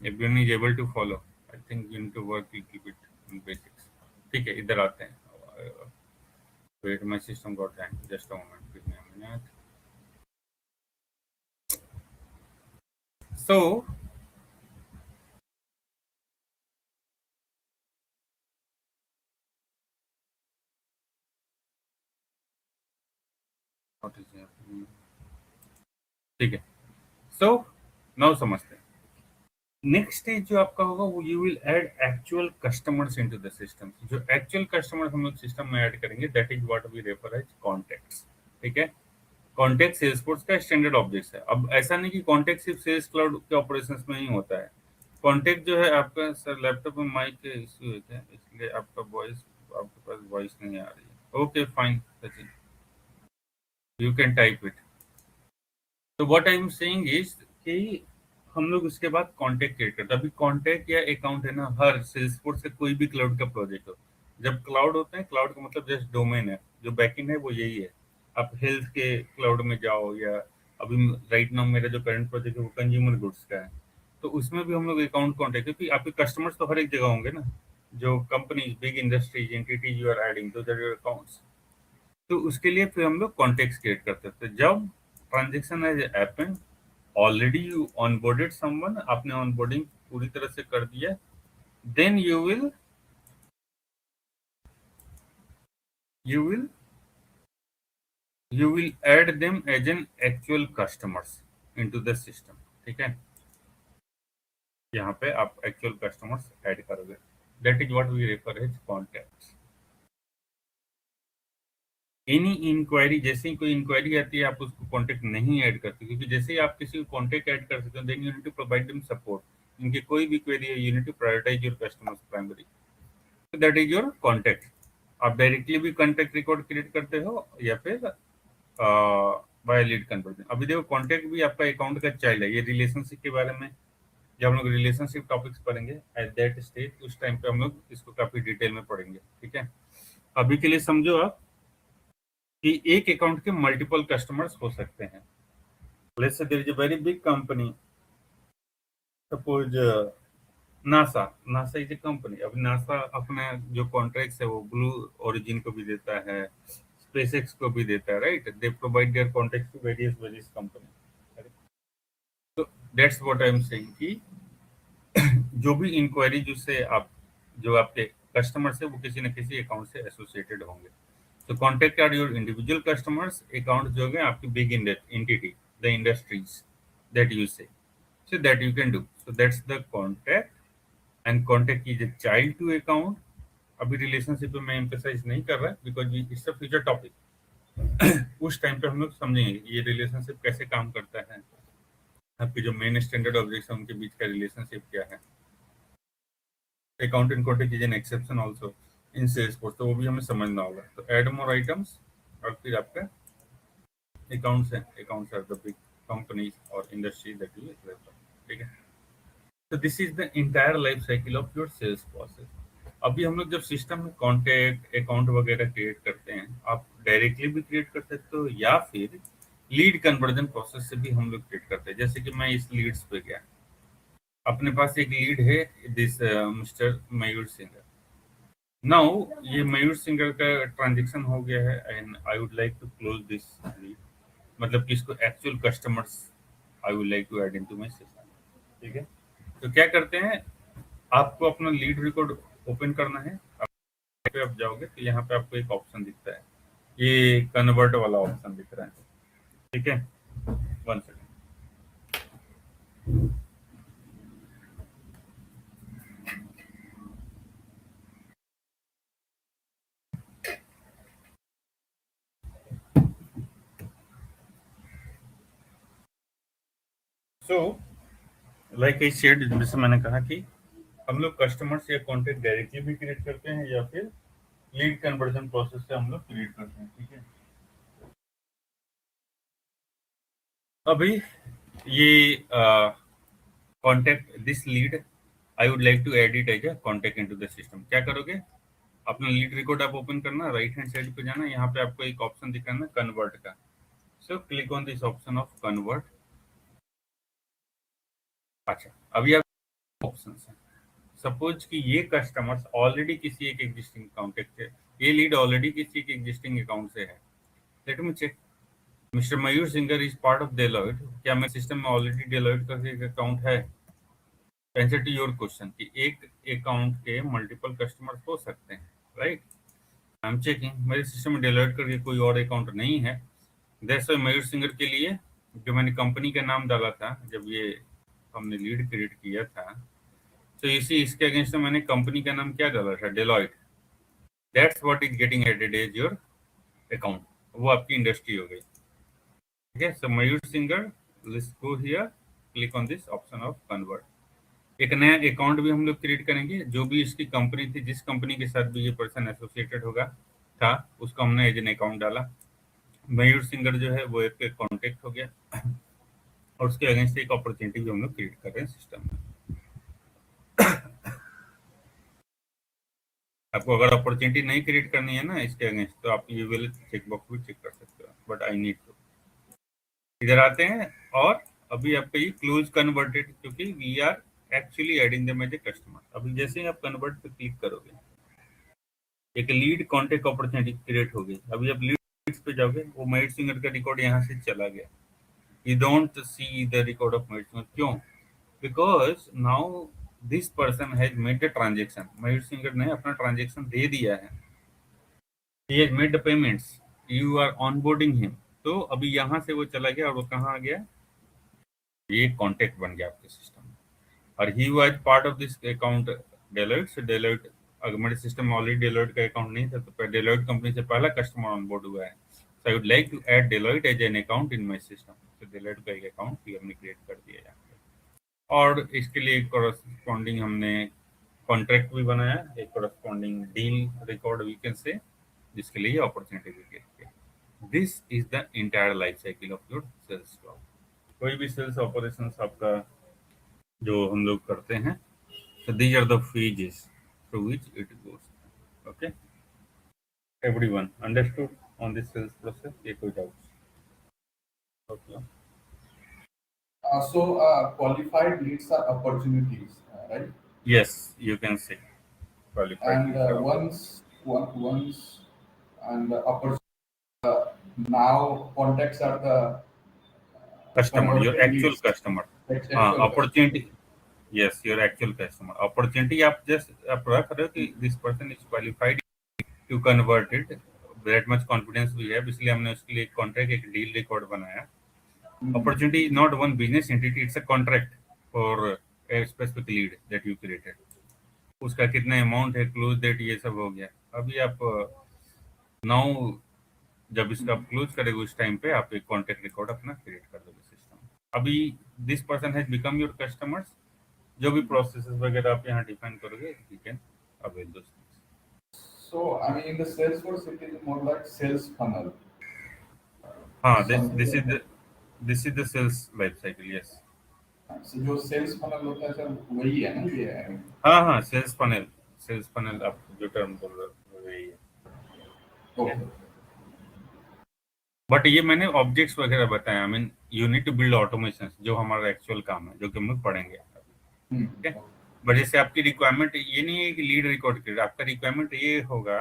if you is able to follow, I think you need to work a little bit in basics, ठीक है। इधर आते हैं। Wait, my system got hang, just a moment, give me a minute. So what is happening, ठीक है। So now समझते हैं। Next stage जो आपका होगा वो you will add actual customers into the system. जो एक्चुअल कस्टमर्स हम लोग सिस्टम में ऐड करेंगे, that is what we refer as contacts, ठीक है। कॉन्टैक्ट सेल्सफोर्स का स्टैंडर्ड ऑब्जेक्ट है। अब ऐसा नहीं कि कॉन्टैक्ट सिर्फ सेल्स क्लाउड के ऑपरेशंस में ही होता है। कॉन्टैक्ट जो है आपका, सर लैपटॉप में माइक के इश्यू है क्या, इसलिए आपका वॉइस, आपके पास वॉइस नहीं आ रही है। Okay fine Sachin, you can type it. तो what I am saying is कि हम लोग उसके बाद कॉन्टैक्ट क्रिएट करते हैं। अभी कॉन्टैक्ट या अकाउंट है ना, हर सेल्सफोर्स से कोई भी क्लाउड का प्रोजेक्ट हो, जब क्लाउड होते हैं, क्लाउड का मतलब जैसे डोमेन है, जो बैकएंड है वो यही है। आप हेल्थ के क्लाउड में जाओ, या अभी राइट नाउ मेरा जो करंट प्रोजेक्ट है वो कंज्यूमर गुड्स का है, तो उसमें भी हम लोग अकाउंट कॉन्टेक्ट, क्योंकि आपके कस्टमर्स तो हर एक जगह होंगे ना, जो companies, big industries, entities you are adding to your accounts, तो उसके लिए फिर हम लोग कॉन्टेक्ट क्रिएट करते थे। जब transaction as happen, already you onboarded someone, आपने ऑनबोर्डिंग पूरी तरह से कर दिया, then you will add them as an actual customers into the system। ठीक है, यहाँ पे आप एक्चुअल कस्टमर्स ऐड करोगे, that is what we refer as contacts. Any inquiry, जैसे ही कोई इंक्वायरी आती है आप उसको कॉन्टेक्ट नहीं ऐड करते, क्योंकि जैसे ही आप किसी को कॉन्टेक्ट ऐड कर सकते हो, then you need to provide them support. इनकी कोई भी क्वेरी है, you need to prioritize your customers primary, that is your contact. आप डायरेक्टली भी कॉन्टेक्ट रिकॉर्ड क्रिएट करते हो या फिर बाय लीड कन्वर्जन। अभी देखो कॉन्टेक्ट भी आपका अकाउंट का चाइल्ड है। ये रिलेशनशिप के बारे में जब हम लोग रिलेशनशिप टॉपिक्स पढ़ेंगे एट दैट स्टेज, उस टाइम पे हम लोग इसको काफी डिटेल में पढ़ेंगे। ठीक है, अभी के लिए समझो आप कि एक अकाउंट के मल्टीपल कस्टमर्स हो सकते हैं। Let's say there is a very big company, suppose NASA is a company. अब नासा अपना जो कॉन्ट्रैक्ट्स है वो ब्लू ओरिजिन को भी देता है, स्पेसएक्स को भी देता है, right. They provide their contracts to various company. तो that's what I am saying कि जो भी इंक्वायरी जिससे आप, जो आपके कस्टमर्स है, वो किसी न किसी अकाउंट से एसोसिएटेड होंगे। तो contact are your individual customers, account जो है आपकी big entity, the industries that you say, so that you can do, so that's the contact, and contact is a child to account। अभी relationship पे मैं emphasise नहीं कर रहा because it's a future topic. उस टाइम पे हम लोग समझेंगे ये रिलेशनशिप कैसे काम करता है, आपके जो मेन स्टैंडर्ड ऑब्जेक्ट्स है उनके बीच का रिलेशनशिप क्या है। Account and contact is an exception also in Salesforce, तो वो भी हमें समझना होगा। तो ऐड मोर आइटम्स, और फिर आपका अकाउंट्स है, accounts are the big companies और इंडस्ट्री दैट यू रेफर। ठीक है, तो this is the entire life cycle of your sales process. अभी हम लोग जब सिस्टम में कॉन्टैक्ट अकाउंट वगैरह क्रिएट करते हैं, आप डायरेक्टली भी क्रिएट कर सकते हो या फिर लीड कन्वर्जन प्रोसेस से भी हम लोग क्रिएट करते हैं। जैसे कि मैं इस लीड्स पे गया, अपने पास एक लीड है, this mister Mayur Singer. Now ये मयूर सिंगर का ट्रांजेक्शन हो गया है and I would like to close this lead, मतलब कि इसको actual customers I would like to add into my system. ठीक है, तो क्या करते हैं, आपको अपना लीड रिकॉर्ड ओपन करना है। पे आप जाओगे तो यहाँ पे आपको एक ऑप्शन दिखता है, ये कन्वर्ट वाला ऑप्शन दिख रहा है। ठीक है, 1 second. So like I shared, जैसे मैंने कहा कि हम लोग कस्टमर्स या कॉन्टेक्ट डायरेक्टली भी क्रिएट करते हैं या फिर लीड कन्वर्जन प्रोसेस से हम लोग क्रिएट करते हैं। ठीक है, अभी ये contact this lead I would like to add it as a contact into the system. क्या करोगे, अपना लीड रिकॉर्ड आप ओपन करना, राइट हैंड साइड पे जाना, यहाँ पे आपको एक ऑप्शन दिख रहा है कन्वर्ट का। So click on this option of convert. अच्छा, अभी आप ऑप्शन है, सपोज कि ये कस्टमर्स ऑलरेडी किसी एक एग्जिस्टिंग कॉन्टेक्ट है, ये लीड ऑलरेडी किसी एक एग्जिस्टिंग अकाउंट से है। Let me check, mister Mayur Singer is part of Deloitte. क्या मेरे सिस्टम में ऑलरेडी डेलॉइट का एक अकाउंट है? आंसर टू योर क्वेश्चन कि एक अकाउंट के मल्टीपल कस्टमर्स हो सकते हैं, राइट। आई एम चेकिंग, मेरे सिस्टम में डेलॉइट का कोई और अकाउंट नहीं है। दैट्स व्हाई मयूर सिंगर के लिए जो मैंने कंपनी का नाम डाला था जब ये हमने लीड क्रिएट किया था, तो इसके अगेंस्ट में मैंने कंपनी का नाम क्या डाला था, Deloitte. That's what is getting added as your account, वो आपकी इंडस्ट्री हो गई। ठीक है, so Mayur Singer, let's go here, click on this option of convert. एक नया अकाउंट भी हम लोग क्रिएट करेंगे, जो भी इसकी कंपनी थी, जिस कंपनी के साथ भी ये पर्सन एसोसिएटेड होगा था, उसको हमने एज एन अकाउंट डाला। मयूर सिंगर जो है वो एक कॉन्टेक्ट हो गया, और उसके अगेंस्ट एक अपॉर्चुनिटी भी हम लोग क्रिएट कर रहे हैं सिस्टम में। आपको अगर अपॉर्चुनिटी नहीं क्रिएट करनी है ना इसके अगेंस्ट, तो आप ये वाले चेक बॉक्स भी चेक कर सकते हो, बट आई नीड टू। इधर आते हैं और अभी आपका ये क्लोज कन्वर्टेड, क्योंकि we are actually adding them as a customer. अभी जैसे ही आप कन्वर्ट पे क्लिक करोगे, एक लीड कॉन्टेक्ट अपॉर्चुनिटी क्रिएट हो गई। अभी आप लीड्स पे जाओगे, वो मयूर सिंगर का रिकॉर्ड यहाँ से चला गया। You don't see the record of Mayur Singer. क्यों? Because now this person has made the transaction. Mayur Singer ने अपना ट्रांजेक्शन दे दिया है, he has made the payments, you are onboarding him। तो अभी यहाँ से वो चला गया और वो कहाँ आ गया, ये कॉन्टेक्ट बन गया आपके सिस्टम में। और he was part of this account Deloitte. से डेलॉइट, अगर मेरे सिस्टम में ऑलरेडी डेलॉइट का अकाउंट नहीं था, तो डेलॉइट कंपनी से पहला कस्टमर ऑनबोर्ड हुआ है। So I would like to add Deloitte as an account in my system. तो डेलॉइट का एक अकाउंट भी हमने क्रिएट कर दिया यहाँ पे, और इसके लिए कॉरेस्पॉन्डिंग हमने कॉन्ट्रैक्ट भी बनाया, एक corresponding deal record we can say, जिसके लिए अपॉर्चुनिटी भी क्रिएट किया। This is the entire life cycle of your sales job. कोई भी सेल्स ऑपरेशंस आपका जो हम लोग करते हैं, so these are the phases through which it goes। Okay, everyone understood on this sales process? ये कोई doubts? Okay. Qualified leads are opportunities, right? Yes, you can say qualified. And once and the now contacts are the customer, your converted actual leads. customer. Actual Opportunity. Yes, your actual customer. Opportunity आप just आप रख रहे हो कि this person is qualified to convert it, that much confidence we have, इसलिए हमने उसके लिए एक कॉन्ट्रैक्ट, एक डील रिकॉर्ड बनाया। Opportunity is not one business entity, it's a contract for a specific lead that you created। उसका कितना amount है, क्लोज डेट, ये सब हो गया। अभी आप नाउ जब इसका आप क्लोज करेंगे उस टाइम पे आप एक कॉन्टैक्ट रिकॉर्ड अपना क्रिएट कर दोगे सिस्टम। अभी this person has become your customers. जो भी प्रोसेसेस वगैरह आप यहाँ डिफाइन करोगे, you can avail those things. So I mean, in the Salesforce, it is more like sales funnel. हाँ, this is the sales life cycle। yes। So जो sales funnel होता है सर, वही है ना ये? हाँ, सेल्स फनल आप जो टर्म बोल रहे हो वही है। Okay. बट ये मैंने ऑब्जेक्ट्स वगैरह बताया। I mean you need to build automation, जो हमारा एक्चुअल काम है, जो कि हम लोग पढ़ेंगे। ठीक है, बट जैसे आपकी रिक्वायरमेंट ये नहीं है कि लीड रिकॉर्ड करे। आपका रिक्वायरमेंट ये होगा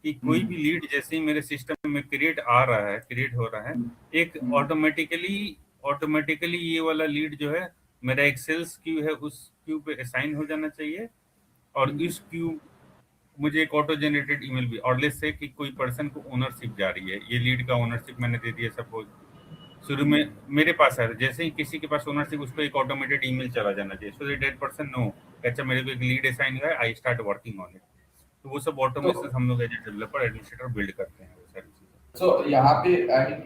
कि कोई भी लीड जैसे ही मेरे सिस्टम में क्रिएट हो रहा है, एक ऑटोमेटिकली ये वाला लीड जो है मेरा एक सेल्स क्यू है, उस क्यू पे असाइन हो जाना चाहिए। और इस क्यू मुझे एक ऑटो जनरेटेड ईमेल भी, और लेट्स से कि कोई पर्सन को ओनरशिप जा रही है, ये लीड का ओनरशिप मैंने दे दिया सपोज, शुरू में मेरे पास है, जैसे ही किसी के पास ओनरशिप, उसको एक ऑटोमेटेड ईमेल चला जाना चाहिए, सो दैट पर्सन नो अच्छा मेरे को एक लीड असाइन हुआ है, I start working on it. तो वो सब ऑटोमेशन हम लोग एज डेवलपर एडमिनिस्ट्रेटर बिल्ड करते हैं वो सारी चीजें। So यहाँ पे आई मीन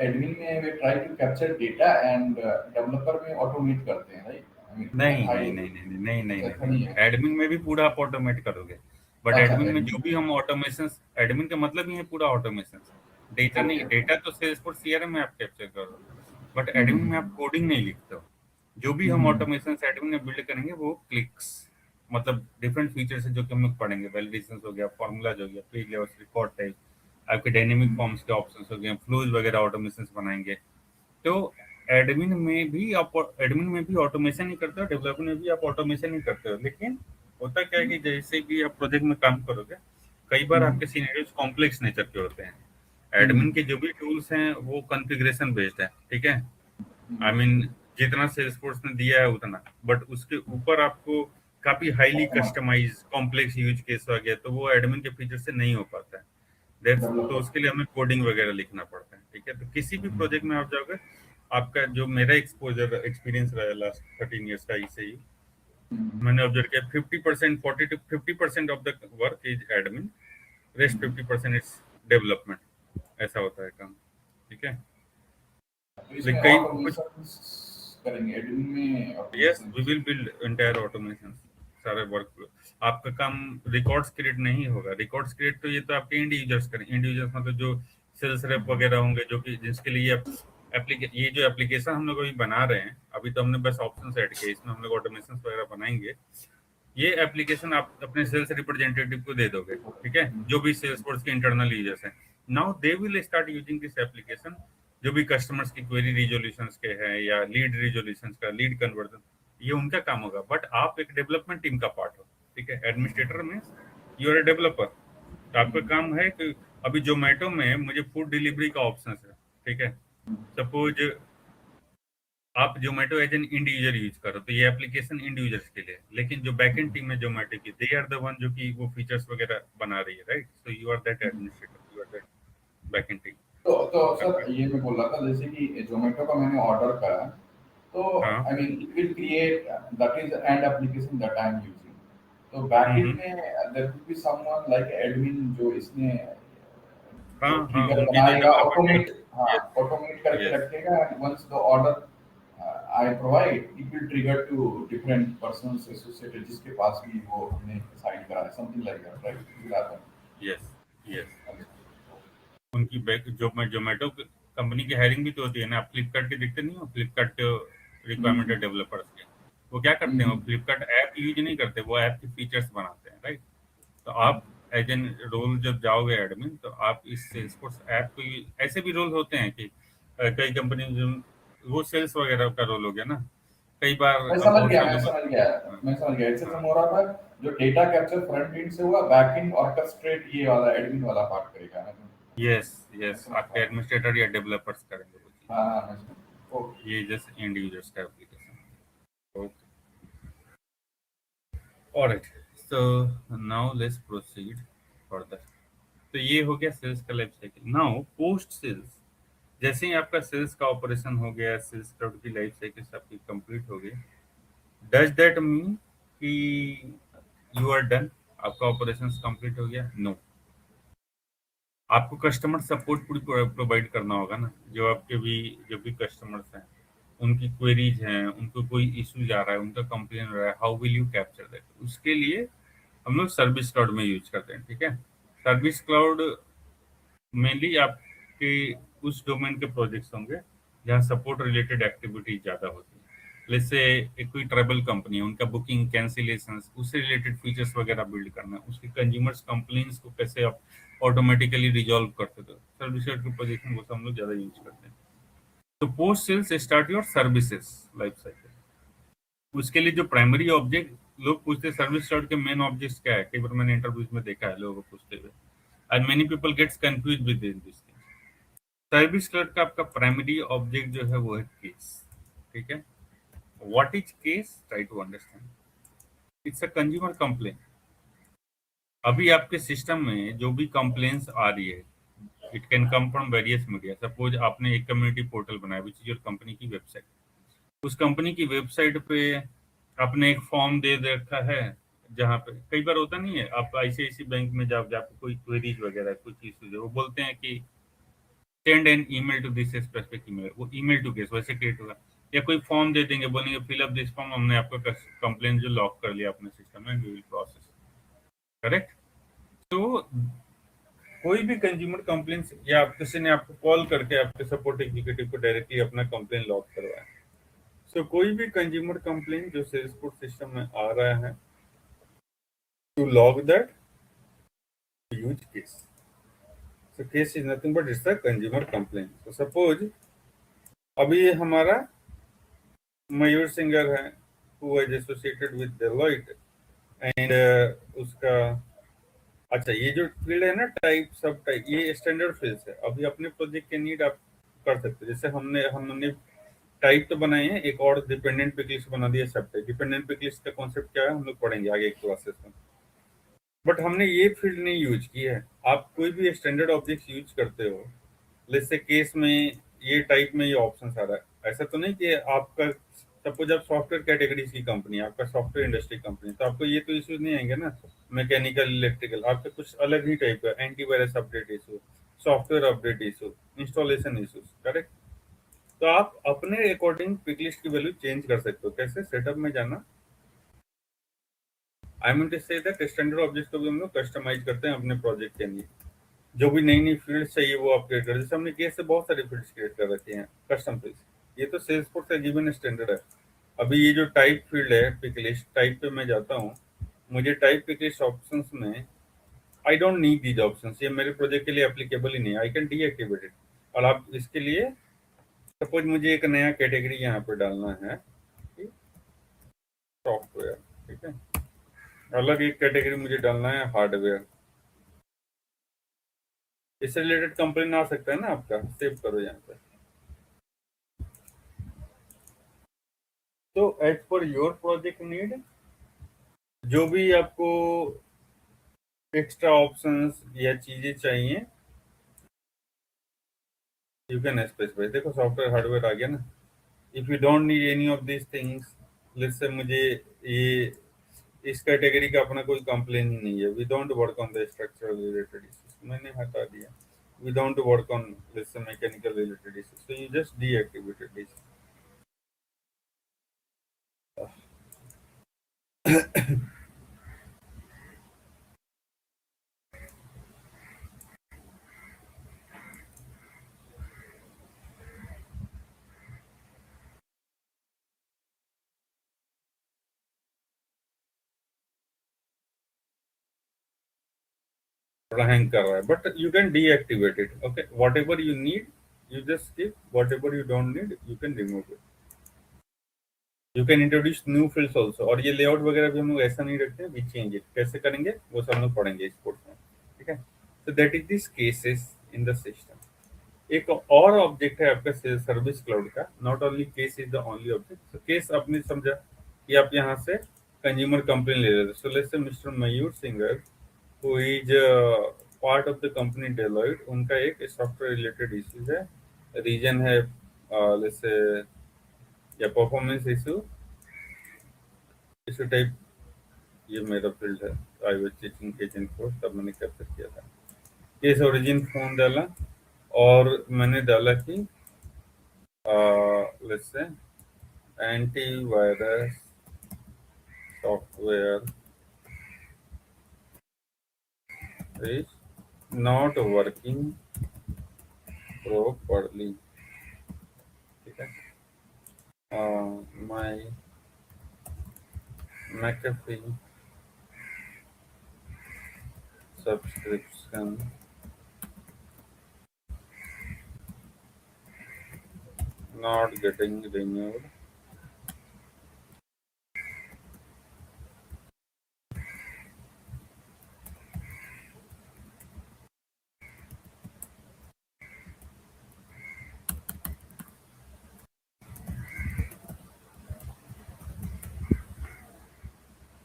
एडमिन में they try to capture data and developer में ऑटोमेट करते हैं, राइट? नहीं, एडमिन में भी पूरा आप ऑटोमेट करोगे, बट एडमिन में जो भी हम ऑटोमेशन, एडमिन का मतलब ही है पूरा ऑटोमेशन। डेटा नहीं, डेटा तो सेल्सफोर्स सीआरएम में आप कैप्चर करो, बट एडमिन में आप कोडिंग नहीं लिखते हो। जो भी हम ऑटोमेशन एडमिन में बिल्ड करेंगे वो क्लिक्स, मतलब डिफरेंट फीचर्स है जो कि हम लोग पढ़ेंगे। वैलिडेशन हो गया, फॉर्मूलाज हो गया, पेज लेवल रिकॉर्ड टाइप, आपके डायनेमिक फॉर्म्स के ऑप्शंस हो गए, फ्लोज वगैरह ऑटोमेशन बनाएंगे। तो एडमिन में भी ऑटोमेशन ही करते हो, डेवलपर में भी आप ऑटोमेशन ही करते हो। लेकिन होता क्या है कि जैसे भी आप प्रोजेक्ट में काम करोगे, कई बार आपके सिनेरियोस कॉम्प्लेक्स नेचर के होते हैं। एडमिन के जो भी टूल्स हैं वो कॉन्फ़िगरेशन बेस्ड है, ठीक है। आई मीन जितना सेल्सफोर्स ने दिया है उतना, बट उसके ऊपर आपको काफी highly customize complex use case आ गया, तो वो एडमिन के फीचर से नहीं हो पाता है। तो उसके लिए हमें कोडिंग वगैरह लिखना पड़ता है, ठीक है। तो किसी भी प्रोजेक्ट में आप जाओगे, आपका जो मेरा एक्सपीरियंस रहा है लास्ट 13 इयर्स का, इसे ही मैंने ऑब्जर्व किया, 50% 40 to 50% of the work is admin, rest 50% is development. ऐसा होता है काम, ठीक है। करेंगे एडमिन में, yes we will build entire automation, सारे वर्क। आपका काम रिकॉर्ड्स क्रिएट नहीं होगा। रिकॉर्ड्स क्रिएट तो ये तो आपके इंड यूजर्स करें। इंड यूजर्स मतलब जो सेल्स रेप वगैरह होंगे, जो कि जिसके लिए ये जो एप्लीकेशन हम लोग अभी बना रहे हैं, अभी तो हमने बस ऑप्शन सेट किए, इसमें हम लोग ऑटोमेशन वगैरह बनाएंगे। ये एप्लीकेशन आप अपने सेल्स रिप्रेजेंटेटिव को दे दोगे, ठीक है, जो भी सेल्सफोर्स के इंटरनल यूजर्स हैं। Now they will start using this application, जो भी कस्टमर्स की क्वेरी रिजोल्यूशंस के हैं या लीड रिजोल्यूशंस का, लीड कन्वर्जन, ये उनका काम होगा। बट आप एक डेवलपमेंट टीम का पार्ट हो, ठीक है। एडमिनिस्ट्रेटर में यू आर ए डेवलपर, तो आपका काम है कि अभी जोमेटो में मुझे फूड डिलीवरी का ऑप्शन है, ठीक है। सपोज आप Zomato as an end user use करो, तो ये एप्लीकेशन इंड यूजर्स के लिए, लेकिन जो बैकएंड टीम है जोमेटो की, दे आर द वन जो कि वो फीचर्स वगैरह बना रही है, right. So you are that administrator, you are that backend team. तो सर ये मैं बोल रहा था, जैसे कि जोमेटो का मैंने ऑर्डर करा, तो हाँ। I mean it will create, that is end application that I am using. तो बैकएंड में there will be someone like admin जो इसने हाँ, ट्रिगर उनकी बनाएगा, जो ऑटोमेट, हाँ, yes, ऑटोमेट करके yes. रखेगा, and once the order I provide, it will trigger to different persons associated जिसके पास भी वो हमने साइन करा है, something like that, right? Yes, yes. उनकी बैक जोमेटो कंपनी की हायरिंग भी तो होती है ना। आप फ्लिपकार्ट के देखते नहीं हो, फ्लिपकार्ट के रिक्वायरमेंट है डेवलपर्स के, वो क्या करते हैं, वो फ्लिपकार्ट ऐप यूज नहीं करते, वो ऐप के फीचर्स बनाते हैं, राइट। तो आप एज एन रोल जब जाओगे एडमिन, तो आप इस सेल्सफोर्स ऐप को ऐसे भी रोल होते हैं कि कई कंपनी वो सेल्स वगैरह का रोल हो गया ना, कई बार मैं समझ बहुत गया, से मैं लोग। समझ गया, मैं समझ गया। इससे हो रहा था जो डेटा कैप्चर फ्रंट एंड से हुआ, बैक एंड ऑर्केस्ट्रेट ये वाला एडमिन वाला पार्ट करेगा। यस, यस, आपके एडमिनिस्ट्रेटर या डेवलपर्स करेंगे वो चीज़। हाँ, मैं समझ। ओके, ये जस्ट एंड यूजर्स का application. Okay, alright. So now let's proceed further. तो ये हो गया सेल्स का life cycle. Now post sales, जैसे ही आपका सेल्स का ऑपरेशन हो गया, सेल्स क्लाउड की लाइफ साइकिल आपकी कंप्लीट हो गई, डज दैट मीन कि यू आर डन, आपका ऑपरेशन कंप्लीट हो गया? नो। आपको कस्टमर सपोर्ट पूरी प्रोवाइड करना होगा ना। जो भी कस्टमर्स हैं, उनकी क्वेरीज हैं, उनको कोई इशू जा रहा है, उनका कंप्लेन हो रहा है, how will you capture that? उसके लिए हम लोग सर्विस क्लाउड में यूज करते हैं, ठीक है। सर्विस क्लाउड मेनली आपके उस डोमेन के प्रोजेक्ट्स होंगे जहाँ सपोर्ट रिलेटेड एक्टिविटी ज़्यादा होती है। जैसे एक कोई ट्रैवल कंपनी है, उनका बुकिंग कैंसिलेशन, उससे रिलेटेड फीचर्स वगैरह बिल्ड करना, उसके कंज्यूमर्स कंप्लेंट्स को कैसे आप ऑटोमेटिकली रिजॉल्व करते थे, सर्विस के पोजीशन वो हम लोग ज़्यादा यूज करते हैं। तो post sales start your services life cycle. उसके लिए जो प्राइमरी ऑब्जेक्ट, लोग पूछते हैं सर्विस क्लाउड के मेन ऑब्जेक्ट्स क्या है, कई बार मैंने इंटरव्यूज में देखा है लोगों को पूछते हुए, and many people gets confuse with this thing. Service cloud का आपका प्राइमरी ऑब्जेक्ट जो है वो है केस, ठीक है। What is case? Try to understand. It's a consumer complain. अभी आपके सिस्टम में जो भी कंप्लेन्स आ रही है, it can come from various media. Suppose आपने एक कम्युनिटी पोर्टल बनाया विच इज योर कंपनी की वेबसाइट। उस कंपनी की वेबसाइट पे आपने एक फॉर्म दे रखा है, जहाँ पे कई बार होता नहीं है, आप आईसीआईसी बैंक में जाओ, जहाँ पे कोई क्वेरीज वगैरह कुछ इश्यूज है, वो बोलते हैं कि send an email to this specific email, वो ईमेल टू केस वैसे क्रिएट होगा। या कोई फॉर्म दे देंगे, बोलेंगे फिल अप दिस फॉर्म, हमने आपका कंप्लेन जो लॉक कर लिया अपने सिस्टम में, वी विल प्रोसेस, करेक्ट। तो कोई भी कंज्यूमर कंप्लेन, या किसी ने आपको कॉल करके आपके सपोर्ट एग्जीक्यूटिव को डायरेक्टली अपना कंप्लेन लॉक करवाया, सो कोई भी कंज्यूमर कंप्लेन जो सेल्सफोर्स सिस्टम में आ रहा है, to log that use case. So case is nothing but it's a consumer complaint. So suppose अभी हमारा मयूर सिंगर है, who is associated with Deloitte, and उसका, अच्छा ये जो फील्ड है ना, टाइप सब टाइप, ये स्टैंडर्ड फील्ड्स है। अभी अपने प्रोजेक्ट के नीड आप कर सकते हो। जैसे हमने टाइप तो बनाए हैं, एक और डिपेंडेंट पिक लिस्ट बना दिया सब टाइप। डिपेंडेंट पिक लिस्ट का कॉन्सेप्ट क्या है हम लोग पढ़ेंगे आगे एक क्लासेस में, बट हमने ये फील्ड नहीं यूज की है। आप कोई भी स्टैंडर्ड ऑब्जेक्ट यूज करते हो, जैसे केस में ये टाइप में ये ऑप्शन आ रहा है, ऐसा तो नहीं कि आपका सपोज आप सॉफ्टवेयर कैटेगरीज की कंपनी है, आपका सॉफ्टवेयर इंडस्ट्री कंपनी, तो आपको ये तो इश्यूज नहीं आएंगे ना, मैकेनिकल इलेक्ट्रिकल, आपका कुछ अलग ही टाइप का antivirus update issue, software update issue, installation issues, correct. तो आप अपने अकॉर्डिंग पिक लिस्ट की वैल्यू चेंज कर सकते हो। कैसे? सेटअप में जाना, I mean to say that standard object को भी हम लोग कस्टमाइज करते हैं अपने प्रोजेक्ट के लिए। जो भी नई नई फील्ड्स चाहिए वो आप क्रिएट कर, जैसे हमने केस से बहुत सारी फील्ड्स क्रिएट कर रखी हैं, कस्टम फील्ड्स। ये तो सेल्सफोर्स का गिवन स्टैंडर्ड है। अभी ये जो टाइप फील्ड है, पिक लिस्ट टाइप पे मैं जाता हूँ, मुझे टाइप के किस ऑप्शंस में I don't need these options, ये मेरे प्रोजेक्ट के लिए एप्लीकेबल ही नहीं, आई कैन डीएक्टिवेट इट। और आप इसके लिए सपोज मुझे एक नया कैटेगरी यहाँ पे डालना है, सॉफ्टवेयर, ठीक है, अलग एक कैटेगरी मुझे डालना है हार्डवेयर। इससे रिलेटेड कंप्लेन आ सकता है ना आपका, सेव करो यहाँ पे। तो as per your project need, जो भी आपको एक्स्ट्रा ऑप्शंस या चीजें चाहिए यू कैन स्पेसिफाई। देखो सॉफ्टवेयर हार्डवेयर आ गया ना। If you don't need any of this things, let's say मुझे ये इस कैटेगरी का अपना कोई कंप्लेन ही नहीं है, we don't work on the structural related issues, मैंने हटा दिया। We don't work on let's say mechanical related issues, so you just deactivated this. Hang कर रहा है, but you can deactivate it. Okay, whatever you need you just keep, whatever you don't need you can remove it. You can introduce new fields also. और ये layout वगैरह भी हम लोग ऐसा नहीं रखते, वी चेंज इट। कैसे करेंगे वो सब हम लोग पढ़ेंगे इस कोर्स में, ठीक है। So that is this cases in the system. एक और ऑब्जेक्ट है आपका सर्विस क्लाउड का, not only case is the only object. So case आपने समझा कि आप यहाँ से कंज्यूमर कंप्लेन ले रहे थे। So let's say mister Mayur singer who is part of the company Deloitte, उनका एक सॉफ्टवेयर रिलेटेड इश्यू है, रीजन है let's say या परफॉर्मेंस इशू टाइप, ये मेरा फील्ड है, आई वाज टीचिंग केजन कोर्स, तब मैंने कैप्चर किया था। केस ओरिजिन फोन डाला और मैंने डाला कि let's say antivirus software is not working properly, ठीक है। My McAfee subscription not getting renewed,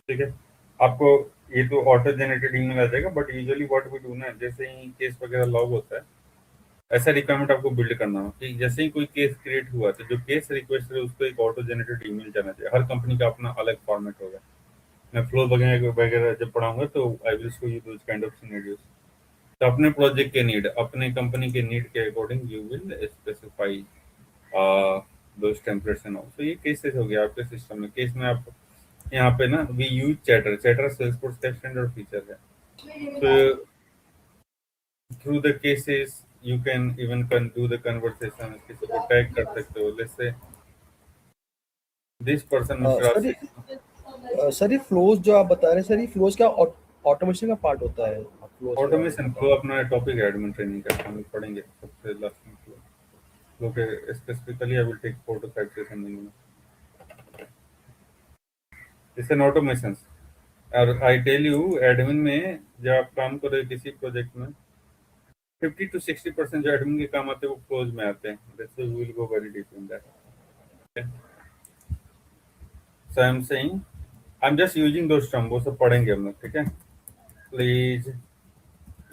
ठीक है। आपको ये तो ऑटो जनरेटेड ईमेल आ जाएगा, but usually what we do ना, जैसे ही केस वगैरह लॉग होता है, ऐसा रिक्वायरमेंट आपको बिल्ड करना हो कि जैसे ही कोई केस क्रिएट हुआ तो जो केस रिक्वेस्ट है उसको एक ऑटो जनरेटेड ईमेल जाना चाहिए। हर कंपनी का अपना अलग फॉर्मेट होगा। मैं फ्लो वगैरह जब पढ़ाऊंगा तो I will show you those kind of scenarios. तो अपने प्रोजेक्ट के नीड, अपने कंपनी के नीड के according you will specify those templates and all. So ये केसेस हो गया आपके सिस्टम में। केस में आप यहाँ पे ना we use chatter, chatter Salesforce का स्टैंडर्ड फीचर है। तो through the cases you can even do the conversation, किसी को टैग कर सकते हो। Let's say this person sir ये फ्लोज जो आप बता रहे हैं सर, ये फ्लोज का ऑटोमेशन का पार्ट होता है? ऑटोमेशन फ्लो अपना टॉपिक है एडमिन ट्रेनिंग का, हम लोग पढ़ेंगे सबसे लास्ट में। फ्लो के specifically I will take 4 to 5 session minimum. It's an automation. और आई टेल यू एडमिन में जब आप काम कर रहे हो किसी प्रोजेक्ट में 50 to 60% जो एडमिन के काम आते हैं वो फ्लोज में आते हैं। That's why we will go very deep in that. So I am saying I am just using those term, वो सब पढ़ेंगे हम लोग, ठीक है। Please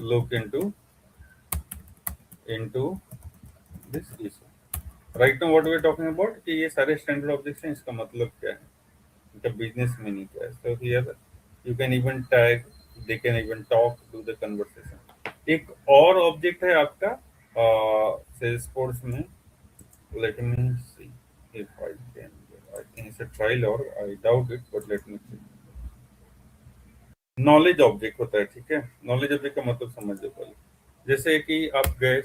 look into this issue. Right now what we are talking about कि ये सारे स्टैंडर्ड ऑब्जेक्ट्स हैं, इसका मतलब क्या है, इनका बिजनेस मीनिंग क्या है। So here you can even tag, they can even talk, do the conversation। एक और ऑब्जेक्ट है आपका Salesforce में, let me see if I can, I think it's a trial or I doubt it, but let me see। Knowledge object होता है, ठीक है। Knowledge object का मतलब समझो पहले। जैसे कि आप गए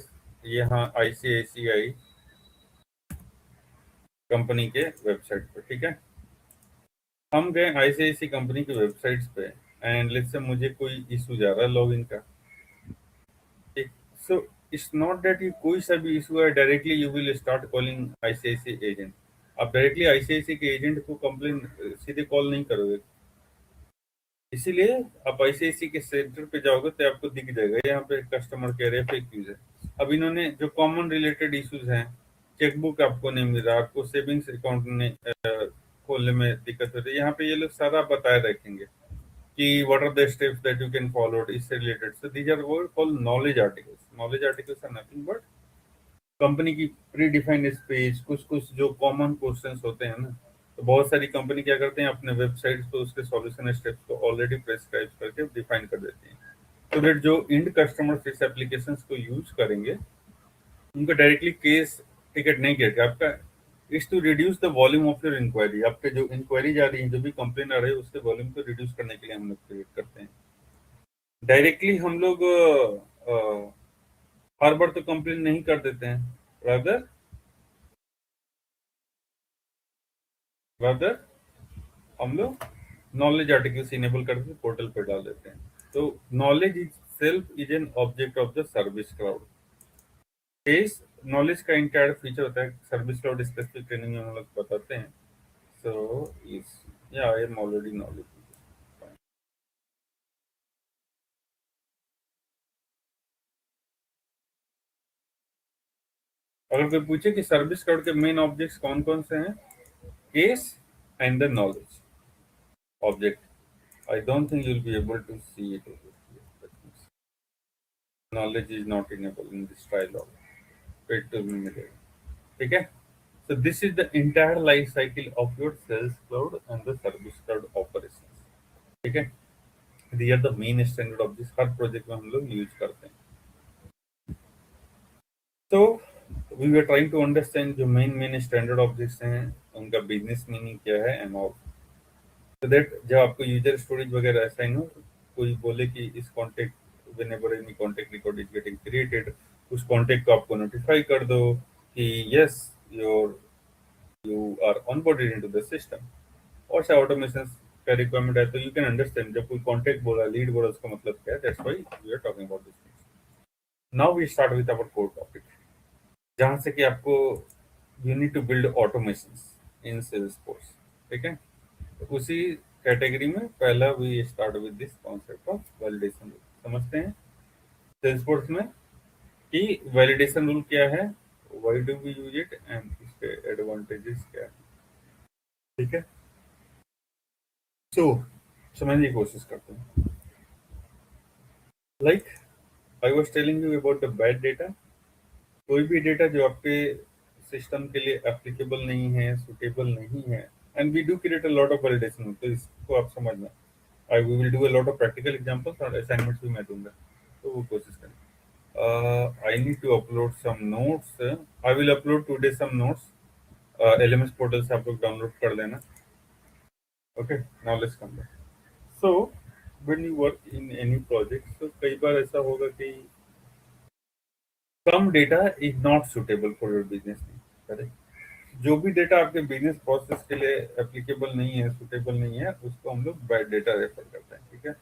यहाँ ICICI कंपनी के वेबसाइट पर, ठीक है। हम गए आईसीआईसी कंपनी की वेबसाइट्स पे एंड लेट्स से मुझे कोई इशू जा रहा है लॉगिन का, ठीक। सो इट्स नॉट दैट ये कोई सा भी इशू है directly you will start calling ICICI agent. आप डायरेक्टली आईसीआईसी के एजेंट को कंप्लेन सीधे कॉल नहीं करोगे, इसीलिए आप आईसीआईसी के सेंटर पे जाओगे तो आपको दिख जाएगा यहाँ पे कस्टमर केयर है, फेक यूज है। अब इन्होंने जो कॉमन रिलेटेड इश्यूज हैं, चेकबुक आपको नहीं मिल रहा, आपको सेविंग्स अकाउंट में खोलने में दिक्कत हो रही है, यहाँ पे ये लोग सारा बताए रखेंगे कि what are the steps that you can follow इससे related. So these are what called knowledge articles. Knowledge articles are nothing but company की प्री डिफाइंड स्पेस, कुछ कुछ जो कॉमन क्वेश्चंस होते हैं ना, तो बहुत सारी कंपनी क्या करते हैं अपने वेबसाइट्स पे उसके सॉल्यूशन स्टेप्स को ऑलरेडी प्रेस्क्राइब करके डिफाइन कर देते हैं, तो दैट जो इंड कस्टमर इस एप्लीकेशंस को यूज करेंगे उनको डायरेक्टली केस टिकट नहीं गिरेगा आपका। Is to reduce the volume of your inquiry. आपके जो इंक्वायरी जा रही है, जो भी कंप्लेन आ रही है, उसके वॉल्यूम को रिड्यूस करने के लिए हम लोग क्रिएट करते हैं। डायरेक्टली हम लोग हर बार तो कंप्लेन नहीं कर देते हैं, रादर हम लोग नॉलेज आर्टिकल्स इनेबल करके पोर्टल पे डाल देते हैं। तो knowledge is self is an object of the service cloud. इस नॉलेज का इंटायर फीचर होता है, सर्विस क्लाउड स्पेसिफिक ट्रेनिंग में हम लोग बताते हैं। सो इस या आई एम ऑलरेडी नॉलेज। अगर कोई पूछे कि सर्विस क्लाउड के मेन ऑब्जेक्ट्स कौन कौन से हैं, case and the knowledge object, I don't think you'll be able to see it over here. Knowledge is not enabled in this trial log. Wait till we middle. ठीक है? So this is the entire life cycle of your sales cloud and the service cloud operations. ठीक है? These are the main standard objects her project में हम लोग use करते हैं। तो we were trying to understand जो मेन स्टैंडर्ड ऑब्जेक्ट्स हैं उनका बिजनेस मीनिंग क्या है एंड ऑल। So that जब आपको यूजर स्टोरेज वगैरह असाइन हो, कोई बोले कि इस contact whenever any contact record is getting created, उस कॉन्टेक्ट को आपको नोटिफाई कर दो कि yes you are onboarded into the system. और से ऑटोमेशन का रिक्वायरमेंट है, तो यू कैन अंडरस्टैंड जब कोई कॉन्टेक्ट बोला, लीड बोला, उसका मतलब क्या है। That's why we are talking about this things. Now we start with our core topic, जहां से कि आपको you need to build automations in Salesforce. ठीक है? उसी कैटेगरी में पहला we start with this concept of validation rule. समझते हैं सेल्सफोर्स में कि वैलिडेशन रूल क्या है, why do we use it and इसके एडवांटेजेस क्या है। ठीक है? सो समझने की कोशिश करते हैं। Like I was telling you about the bad data. कोई भी डेटा जो आपके सिस्टम के लिए एप्लीकेबल नहीं है, सुटेबल नहीं है, and we do create a lot of validation, तो इसको आप समझना। I we will do a lot of practical examples और असाइनमेंट्स भी मैं दूंगा, तो वो कोशिश करें। I need to upload some notes. I will upload today some notes. LMS portal से आप लोग डाउनलोड कर लेना। Okay, now let's come back. So when you work in any project, so कई बार ऐसा होगा कि some data is not suitable for your business need, correct? जो भी डेटा आपके बिजनेस प्रोसेस के लिए एप्लीकेबल नहीं है, सुटेबल नहीं है, उसको हम लोग बैड डेटा रेफर करते हैं। ठीक है?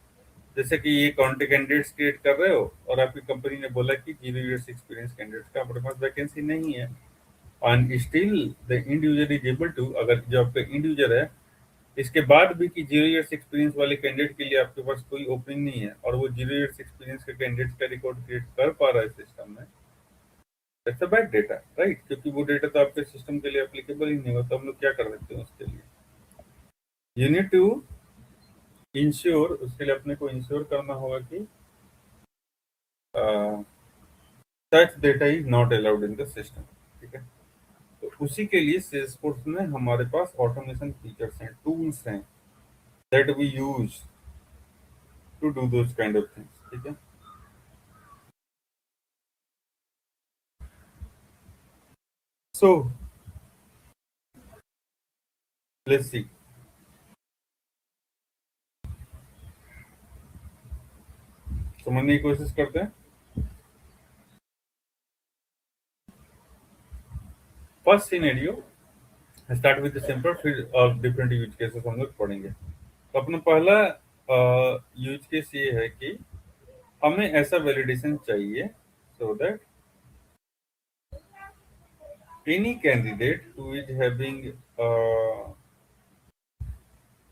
जैसे कि ये कॉन्टेक्ट कैंडिडेट्स क्रिएट कर रहे हो और आपकी कंपनी ने बोला कि 0 years एक्सपीरियंस कैंडिडेट्स का अपने पास वैकेंसी नहीं है, and still the end user is able to, अगर जो आपका इंड यूजर है इसके बाद भी कि 0 years एक्सपीरियंस वाले कैंडिडेट के लिए आपके पास कोई ओपनिंग नहीं है और वो 0 years एक्सपीरियंस के कैंडिडेट्स का रिकॉर्ड क्रिएट कर पा रहा है सिस्टम में, that's a bad data, right? क्योंकि वो डेटा तो आपके सिस्टम के लिए एप्लीकेबल ही नहीं होता। हम लोग क्या कर सकते हैं उसके लिए? यू नीड टू इंश्योर, उसके लिए अपने को इंश्योर करना होगा कि such data is not allowed in the system। ठीक है? तो उसी के लिए सेल्सफोर्स में हमारे पास ऑटोमेशन फीचर्स हैं, टूल्स हैं that we use to do those kind of things। ठीक है? So let's see। समझने की कोशिश करते हैं। First scenario, start with simple, फिर और डिफरेंट यूज केसेस हम लोग पढ़ेंगे। तो अपना पहला यूज केस ये है कि हमें ऐसा वैलिडेशन चाहिए so that any candidate who is having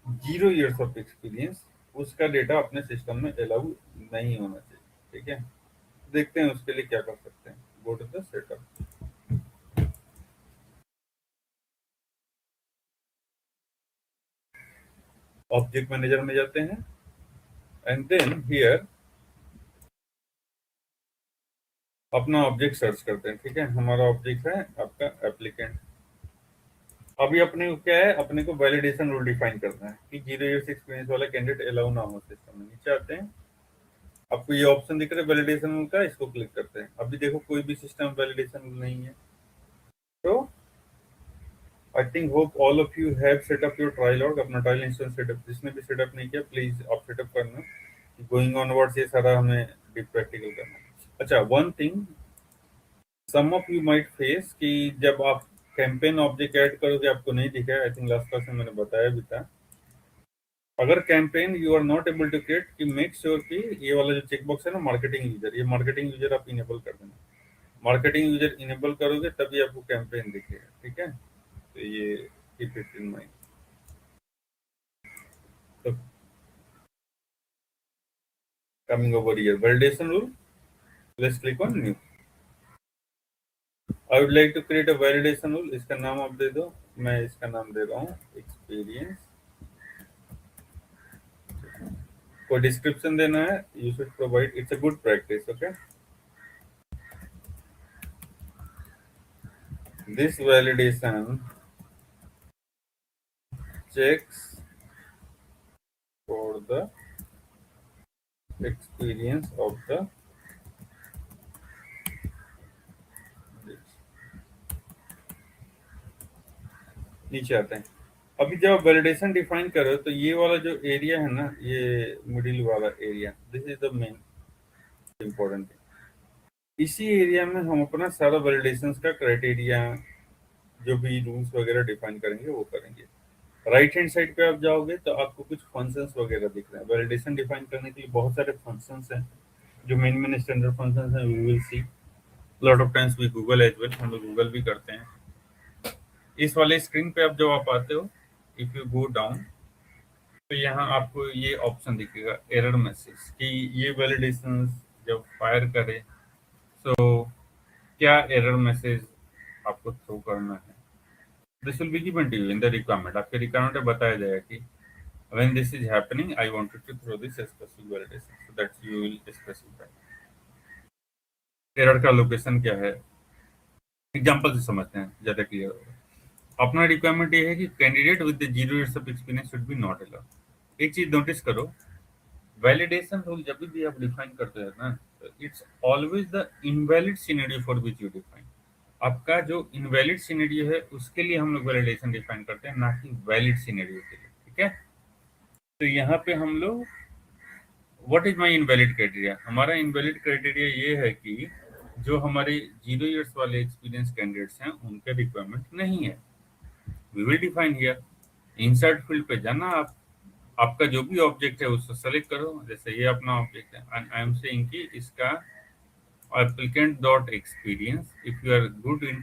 0 years of experience, उसका डेटा अपने सिस्टम में अलाउ नहीं होना चाहिए। ठीक है, देखते हैं उसके लिए क्या कर सकते हैं। Go to the setup, object manager में जाते हैं एंड देन हियर अपना ऑब्जेक्ट सर्च करते हैं। ठीक है, हमारा ऑब्जेक्ट है आपका एप्लीकेंट। अभी अपने को क्या है, अपने को वैलिडेशन रूल डिफाइन करना है कि 0 years एक्सपीरियंस वाला कैंडिडेट अलाउ ना हो सिस्टम में। नीचे आते हैं, आपको ये ऑप्शन दिख रहा है वैलिडेशन रूल का, इसको क्लिक करते हैं। अभी देखो कोई भी सिस्टम वैलिडेशन रूल नहीं है। तो I think hope all of you have set up your trial log, अपना ट्रायल इंस्टेंस सेटअप। जिसने भी सेटअप नहीं किया प्लीज आप सेटअप करना। गोइंग ऑनवर्ड्स ये सारा हमें डीप प्रैक्टिकल करना है। अच्छा, one thing some of you might face कि जब आप कैंपेन ऑब्जेक्ट ऐड करोगे आपको नहीं दिखा है। आई थिंक लास्ट क्लास में मैंने बताया भी था। अगर campaign you are not able to create, कि मेक श्योर कि ये वाला जो चेकबॉक्स है ना मार्केटिंग यूजर, ये मार्केटिंग यूजर आप इनेबल कर देना। मार्केटिंग यूजर इनेबल करोगे तभी आपको कैंपेन दिखेगा। ठीक है, तो ये कीप इट इन माइंड। तो coming over here validation rule, let's click on new. I would like to create a validation rule. इसका नाम आप दे दो, मैं इसका नाम दे रहा हूँ एक्सपीरियंस। को डिस्क्रिप्शन देना है, you should provide, it's a good practice. Okay, this validation checks for the experience of the नीचे आते हैं। अभी जब आप वैलिडेशन डिफाइन करो तो ये वाला जो एरिया है ना, ये मिडिल वाला area, this is the main important thing. इसी एरिया में हम अपना सारा वैलिडेशन का क्राइटेरिया, जो भी रूल्स वगैरह डिफाइन करेंगे वो करेंगे। राइट हैंड साइड पे आप जाओगे तो आपको कुछ फंक्शंस वगैरह दिख रहे हैं। वैलिडेशन डिफाइन करने के लिए बहुत सारे फंक्शंस हैं जो मेन स्टैंडर्ड फंक्शंस हैं। We will see lot of times we Google as well, हम लोग गूगल भी करते हैं। इस वाले स्क्रीन पे आप जब आप आते हो, इफ यू गो डाउन, तो यहाँ आपको ये ऑप्शन दिखेगा एरर मैसेज, कि ये वैलिडेशन जब फायर करे तो क्या एरर मैसेज आपको थ्रो करना है। This will be given to you in the requirement. आपके रिक्वायरमेंट में बताया जाएगा कि when this is happening I wanted to throw this specific validation, so that you will specify error का लोकेशन क्या है। एग्जांपल से समझते हैं, ज्यादा क्लियर होगा। अपना रिक्वायरमेंट ये है कि candidate with 0 years of experience should be not allowed. एक चीज नोटिस करो, वैलिडेशन रूल जब भी आप डिफाइन करते हैं ना, it's always the invalid scenario for which you define. आपका जो इनवैलिड सिनेरियो है उसके लिए हम लोग वैलिडेशन डिफाइन करते हैं, ना कि वैलिड सिनेरियो के लिए। ठीक है, तो यहाँ पे हम लोग what is my invalid criteria, हमारा इनवैलिड क्राइटेरिया ये है कि जो हमारे 0 years वाले एक्सपीरियंस कैंडिडेट्स हैं उनके रिक्वायरमेंट नहीं है। We will define here. Insert field पे जाना, आप आपका जो भी ऑब्जेक्ट है उसको सेलेक्ट करो। जैसे ये अपना ऑब्जेक्ट है, आई एम सेइंग कि इसका applicant dot experience, if you are good in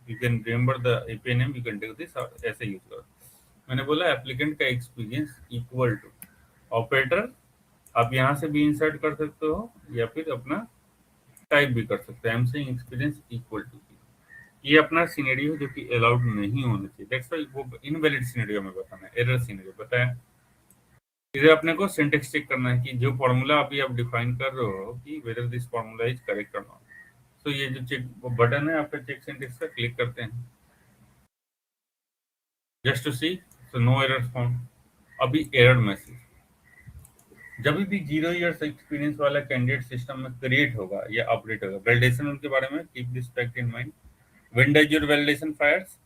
you can remember the API name, you can do this ऐसे यूज करो। मैंने बोला एप्लीकेंट का एक्सपीरियंस इक्वल टू ऑपरेटर, आप यहाँ से भी इंसर्ट कर सकते हो या फिर अपना टाइप भी कर सकते हैं। I am saying experience equal to, ये अपना सिनेरियो है जो कि अलाउड नहीं होना चाहिए। दैट्स व्हाई वो इनवैलिड सिनेरियो में बताना है, एरर सिनेरियो बताया। इधर अपने को सिंटेक्स चेक करना है कि जो फॉर्मूला अभी आप डिफाइन कर रहे हो कि whether this formula is correct और नॉट। तो ये जो चेक बटन है आपका चेक सिंटेक्स का, क्लिक करते हैं just to see, so no error found. अभी एरर मैसेज, जब भी 0 years एक्सपीरियंस वाला कैंडिडेट सिस्टम में क्रिएट होगा या अपडेट होगा, वैलिडेशन उनके बारे में keep this fact in mind. When does your validation fires,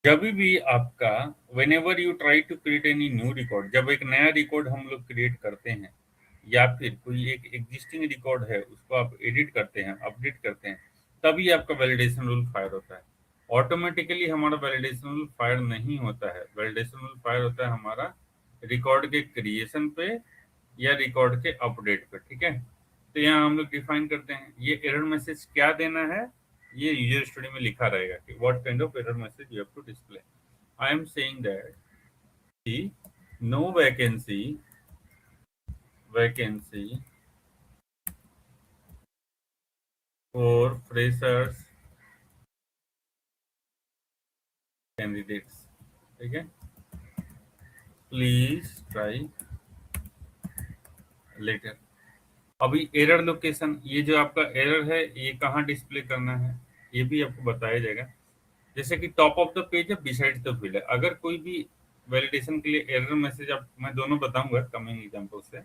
जब भी आपका whenever you try to create any new record, जब एक नया रिकॉर्ड हम लोग क्रिएट करते हैं या फिर कोई एक एग्जिस्टिंग रिकॉर्ड है उसको आप एडिट करते हैं, अपडेट करते हैं, तभी आपका वैलिडेशन रूल फायर होता है। ऑटोमेटिकली हमारा वैलिडेशनल फायर नहीं होता है। वैलिडेशनल फायर होता है हमारा रिकॉर्ड के क्रिएशन पे या रिकॉर्ड के अपडेट पे, ठीक है। तो यहाँ हम लोग डिफाइन करते हैं ये एरर मैसेज क्या देना है, ये यूजर स्टोरी में लिखा रहेगा कि what kind of error message you have to display. I am saying that कि no vacancy for freshers candidates, ठीक है, प्लीज ट्राई लेटर। अभी एरर लोकेशन, ये जो आपका एरर है ये कहाँ डिस्प्ले करना है ये भी आपको बताया जाएगा। जैसे कि टॉप ऑफ द पेज है, बिसाइड द फील्ड है। अगर कोई भी वैलिडेशन के लिए एरर मैसेज आप, मैं दोनों बताऊंगा कमिंग एग्जांपल से,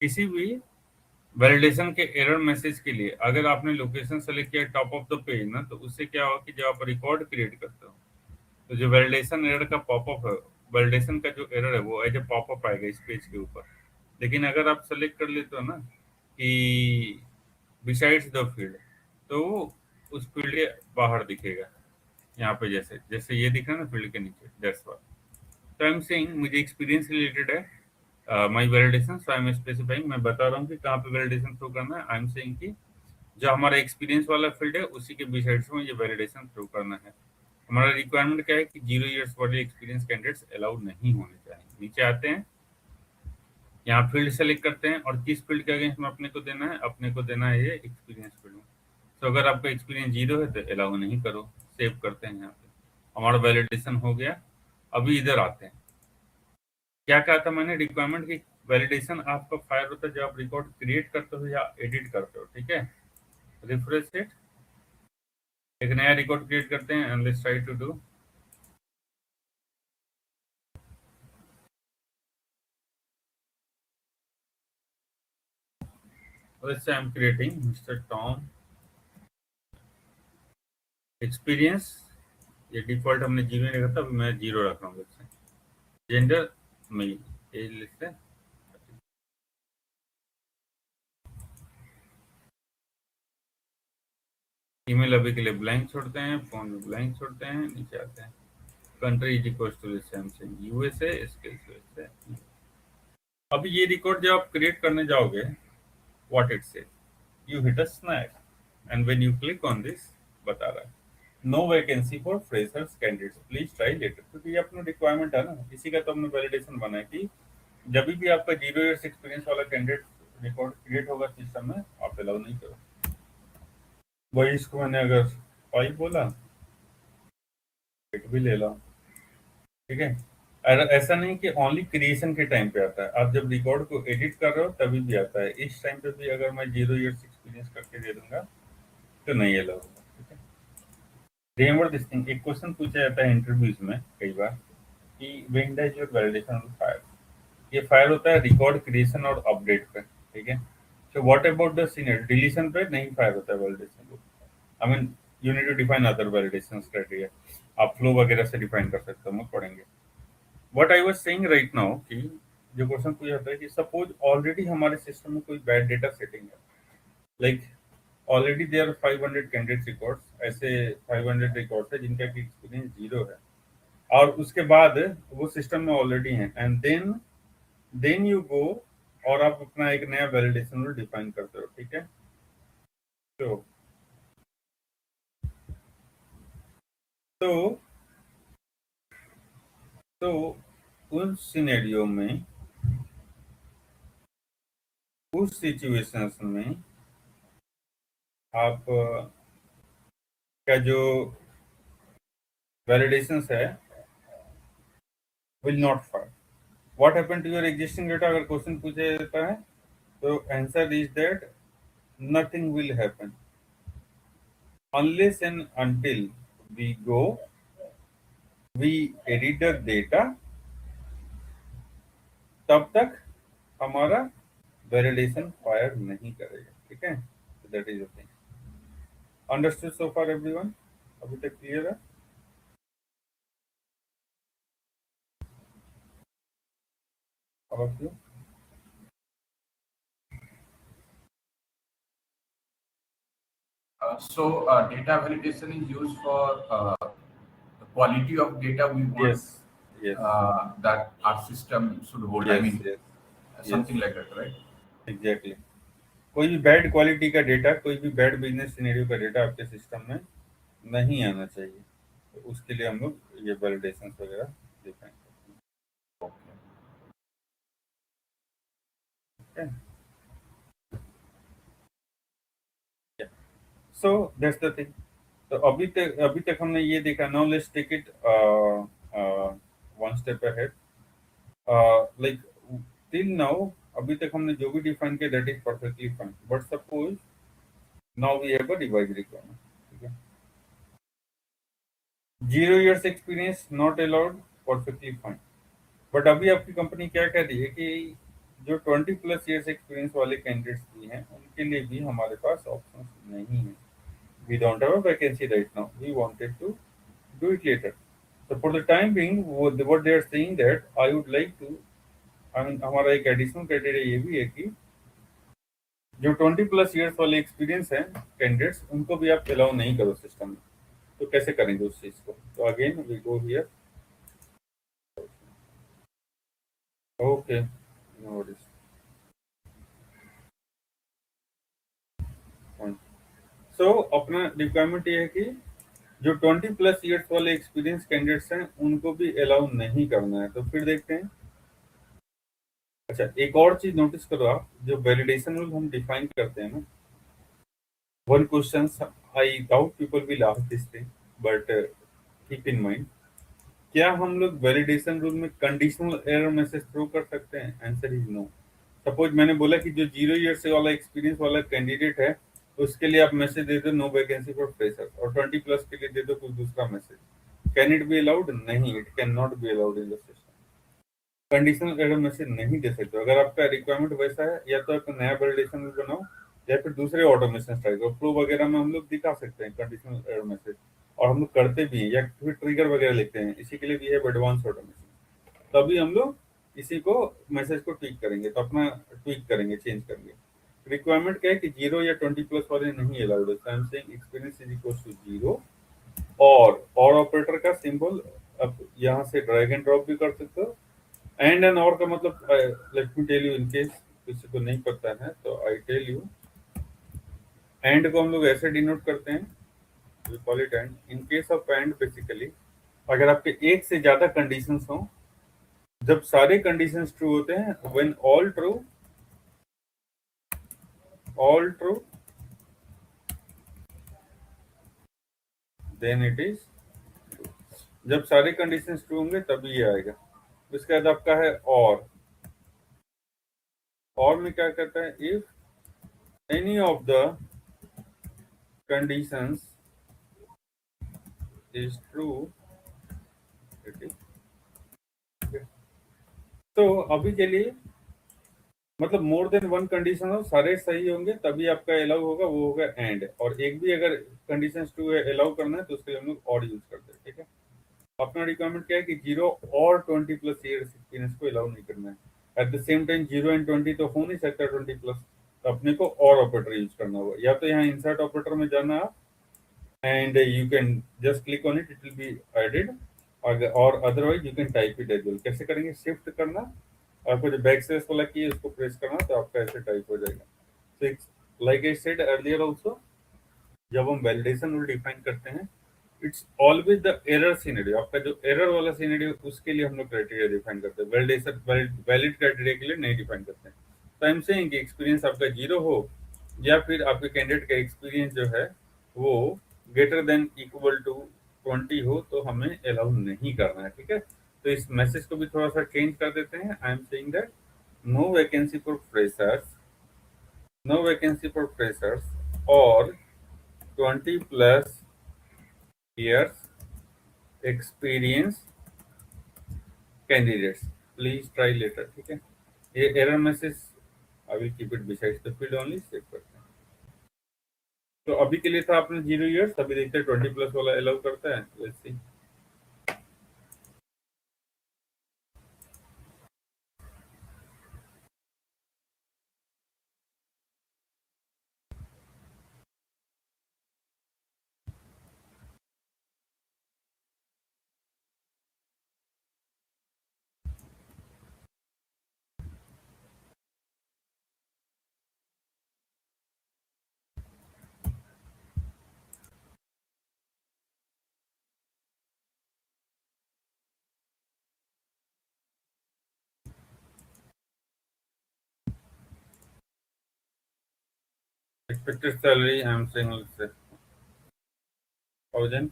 किसी भी वैलिडेशन के एरर मैसेज के लिए अगर आपने लोकेशन सेलेक्ट किया टॉप ऑफ द पेज ना, तो उससे क्या होगा कि जब आप रिकॉर्ड क्रिएट करते हो तो जो वैलिडेशन एरर का पॉपअप है, वैलिडेशन का जो एरर है वो एज ए पॉपअप आएगा इस पेज के ऊपर। लेकिन अगर आप सेलेक्ट कर लेते हो ना कि बिसाइड्स द फील्ड, तो उस फील्ड के बाहर दिखेगा यहाँ पे, जैसे जैसे ये दिख रहा है ना फील्ड के नीचे, दैट्स व्हाट। तो आई एम सेइंग मुझे एक्सपीरियंस रिलेटेड है my validation, so I M specifying, मैं बता रहा हूँ कि कहाँ पे वैलिडेशन थ्रो करना है। आई एम सेइंग कि जो हमारा एक्सपीरियंस वाला फील्ड है उसी के बिसाइड्स में ये वैलिडेशन थ्रो करना है। हमारा रिक्वायरमेंट क्या है कि 0 ईयर्स वाले एक्सपीरियंस कैंडिडेट्स अलाउड नहीं होने चाहिए। नीचे आते हैं, यहाँ फील्ड सेलेक्ट करते हैं और किस फील्ड के अगेंस्ट में अपने को देना है, अपने को देना है ये एक्सपीरियंस फील्ड में। तो अगर आपका एक्सपीरियंस 0 है तो अलाउ नहीं करो, सेव करते हैं। यहाँ पे हमारा वैलिडेशन हो गया। अभी इधर आते हैं, क्या कहा था मैंने, रिक्वायरमेंट की वैलिडेशन आपका फायर होता है जब आप रिकॉर्ड क्रिएट करते हो या एडिट करते हो, ठीक है। रिफ्रेश इट, एक नया रिकॉर्ड क्रिएट करते हैं and let's try to do. Let's say I'm creating Mr. Tom experience, ये डिफॉल्ट हमने 0 रखा था, मैं 0 रख रहा हूँ। जेंडर मेल, एज लिखते हैं, ईमेल अभी के लिए ब्लैंक छोड़ते हैं, फोन में ब्लैंक छोड़ते हैं, नीचे आते हैं। Country is equal to Samsung USA, skills USA. अभी ये रिकॉर्ड जब आप क्रिएट करने जाओगे, what it says, you hit a snap and when you click on this बता रहा है no vacancy for freshers candidates, please try later. क्योंकि ये अपना रिक्वायरमेंट है ना, इसी का तो हमने वैलिडेशन बना है कि जब भी आपका 0 ईयर्स एक्सपीरियंस वाला कैंडिडेट रिकॉर्ड क्रिएट होगा सिस्टम में, आप अलाउ नहीं करो। वही इसको मैंने अगर 5 बोला, एक भी ले लो, ठीक है। ऐसा नहीं कि ओनली क्रिएशन के टाइम पे आता है, आप जब रिकॉर्ड को एडिट कर रहे हो तभी भी आता है। इस टाइम पे भी अगर मैं 0 ईयर्स एक्सपीरियंस करके दे दूंगा तो नहीं अलाउ होगा, ठीक है। रिमेंबर दिस थिंग, एक क्वेश्चन पूछा जाता है इंटरव्यूज में कई बार कि when does your validation fire, ये फायर होता है रिकॉर्ड क्रिएशन और अपडेट पे, ठीक है। So what about the senior, deletion पे नहीं फायर होता है validation. I mean you need to define other validation criteria, आप फ्लो वगैरह से डिफाइन कर सकते हो, हम पढ़ेंगे। What I was saying right now कि जो क्वेश्चन पूछा जाता है कि सपोज ऑलरेडी हमारे सिस्टम में कोई बैड डेटा सेटिंग है, like already there are 500 candidate records, ऐसे 500 रिकॉर्ड्स है जिनका एक्सपीरियंस 0 है, और उसके बाद वो सिस्टम में ऑलरेडी है, एंड देन यू गो और आप अपना एक नया वैलिडेशन रूल डिफाइन करते हो, ठीक है। तो उस सिनेरियो में, उस सिचुएशंस में आप का जो वैलिडेशंस है will not fire. What happen to your existing data, अगर क्वेश्चन पूछा जाता है तो answer is that nothing will happen unless and until we edit the data, तब तक हमारा वैलिडेशन फायर नहीं करेगा, ठीक है। That is the thing. Understood so far everyone, अभी तक क्लियर है? All of you? Data validation is used for the quality of data we want Yes, yes, that our system should hold. I yes, mean, yes, something yes, like that, right? Exactly. कोई भी bad quality का data, कोई भी bad business scenario का data आपके system में नहीं आना चाहिए। तो उसके लिए हम लोग ये वैलिडेशन वगैरह डिफाइन करते हैं। So that's the thing. तो अभी तक हमने ये देखा। Now let's take it one step ahead. Like till now अभी तक हमने जो भी डिफाइन किया that is perfectly fine, but suppose now we have a revise requirement. ठीक है, 0 years experience not allowed, perfectly fine. But अभी आपकी कंपनी क्या कह रही है कि जो 20+ years एक्सपीरियंस वाले कैंडिडेट्स भी हैं उनके लिए भी हमारे पास ऑप्शन नहीं है। We don't have a vacancy right now. We wanted to do it later. So for the time being, what they are saying that I would like to, I mean, हमारा एक एडिशनल क्राइटेरिया ये भी है कि जो 20+ years वाले experience हैं candidates उनको भी आप अलाउ नहीं करो सिस्टम में। तो कैसे करेंगे उस चीज को? तो again we go here. Okay, no worries. So अपना रिक्वायरमेंट ये है कि जो 20+ years वाले एक्सपीरियंस कैंडिडेट्स हैं उनको भी अलाउ नहीं करना है। तो फिर देखते हैं। अच्छा, एक और चीज नोटिस करो आप, जो वैलिडेशन रूल हम डिफाइन करते हैं ना, one question I doubt people will ask this thing, but keep in mind, क्या हम लोग वैलिडेशन रूल में कंडीशनल एरर मैसेज थ्रो कर सकते हैं? Answer is no. सपोज मैंने बोला कि जो 0 years से वाला एक्सपीरियंस वाला कैंडिडेट है उसके लिए आप मैसेज दे दो नो वैकेंसी फॉर फ्रेशर, और 20+ के लिए दे दो कुछ दूसरा message. Can it be allowed? नहीं, it can not be allowed in the system. Conditional error message नहीं दे सकते। अगर आपका रिक्वायरमेंट वैसा है या तो आप नया वैलिडेशन रूल बनाओ या फिर दूसरे ऑटोमेशन ट्राई करो। फ्लो वगैरह में हम लोग दिखा सकते हैं कंडीशनल एरर मैसेज, और हम लोग करते भी हैं, या फिर ट्रिगर वगैरह लिखते हैं। इसी के लिए भी है एडवांस ऑटोमेशन। तभी हम लोग इसी को मैसेज को ट्वीक करेंगे, तो अपना ट्वीक करेंगे, चेंज करेंगे। रिक्वायरमेंट क्या है कि 0 या 20+ वाले नहीं अलाउड है। I am saying experience is equal to 0, और ऑपरेटर का सिंबल अब यहाँ से ड्रैग एंड ड्रॉप भी कर सकते हो। एंड एन और का मतलब, let me tell you in case किसी को नहीं पता है तो आई टेल यू। एंड को हम लोग ऐसे डिनोट करते हैं, we call it and. In case of and basically अगर आपके एक से ज्यादा कंडीशंस हो, जब सारे कंडीशंस ट्रू होते हैं, when all true then it is, जब सारे कंडीशंस ट्रू होंगे तभी ये आएगा। उसके बाद आपका है और में क्या कहता है? If any of the conditions is true it is. तो अभी के लिए मतलब मोर देन वन कंडीशन हो, सारे सही होंगे तभी आपका अलाउ होगा, वो होगा एंड। और एक भी अगर कंडीशन टू अलाउ करना है तो उसके लिए हम लोग और यूज करते हैं। ठीक है, अपना रिक्वायरमेंट क्या है कि 0 और 20+ ईयर एक्सपीरियंस को अलाउ नहीं करना है। At the same time 0 and 20 तो हो नहीं सकता 20+, तो अपने को और ऑपरेटर यूज करना होगा। या तो यहाँ इंसर्ट ऑपरेटर में जाना आप, and you can just click on it, it will be added, और otherwise you can type it as well. कैसे करेंगे? शिफ्ट करना, आपको जो बैक स्लैश वाला की है उसको प्रेस करना, तो आपका ऐसे टाइप हो जाएगा। तो like I said earlier also, जब हम वैलिडेशन रूल डिफाइन करते हैं, it's always the error scenario. आपका जो एरर वाला सिनेरियो उसके लिए हम लोग क्राइटेरिया डिफाइन करते हैं, वैलिडेशन वैलिड क्राइटेरिया के लिए नहीं डिफाइन करते हैं। तो आई एम सेइंग कि एक्सपीरियंस आपका 0 हो या फिर आपके कैंडिडेट का एक्सपीरियंस जो है वो ग्रेटर देन इक्वल टू 20 हो, तो हमें अलाउ नहीं करना है। ठीक है, तो इस मैसेज को भी थोड़ा सा चेंज कर देते हैं। I am saying that no vacancy for freshers, no vacancy for freshers और 20+ years experience candidates, please try later। ठीक है, ये error message I will keep it beside the field only, save करते हैं। तो अभी के लिए था आपने 0 years, अभी देखते हैं 20+ वाला अलाउ करता है। Let's see. expected salary, I'm saying let's say 1,000.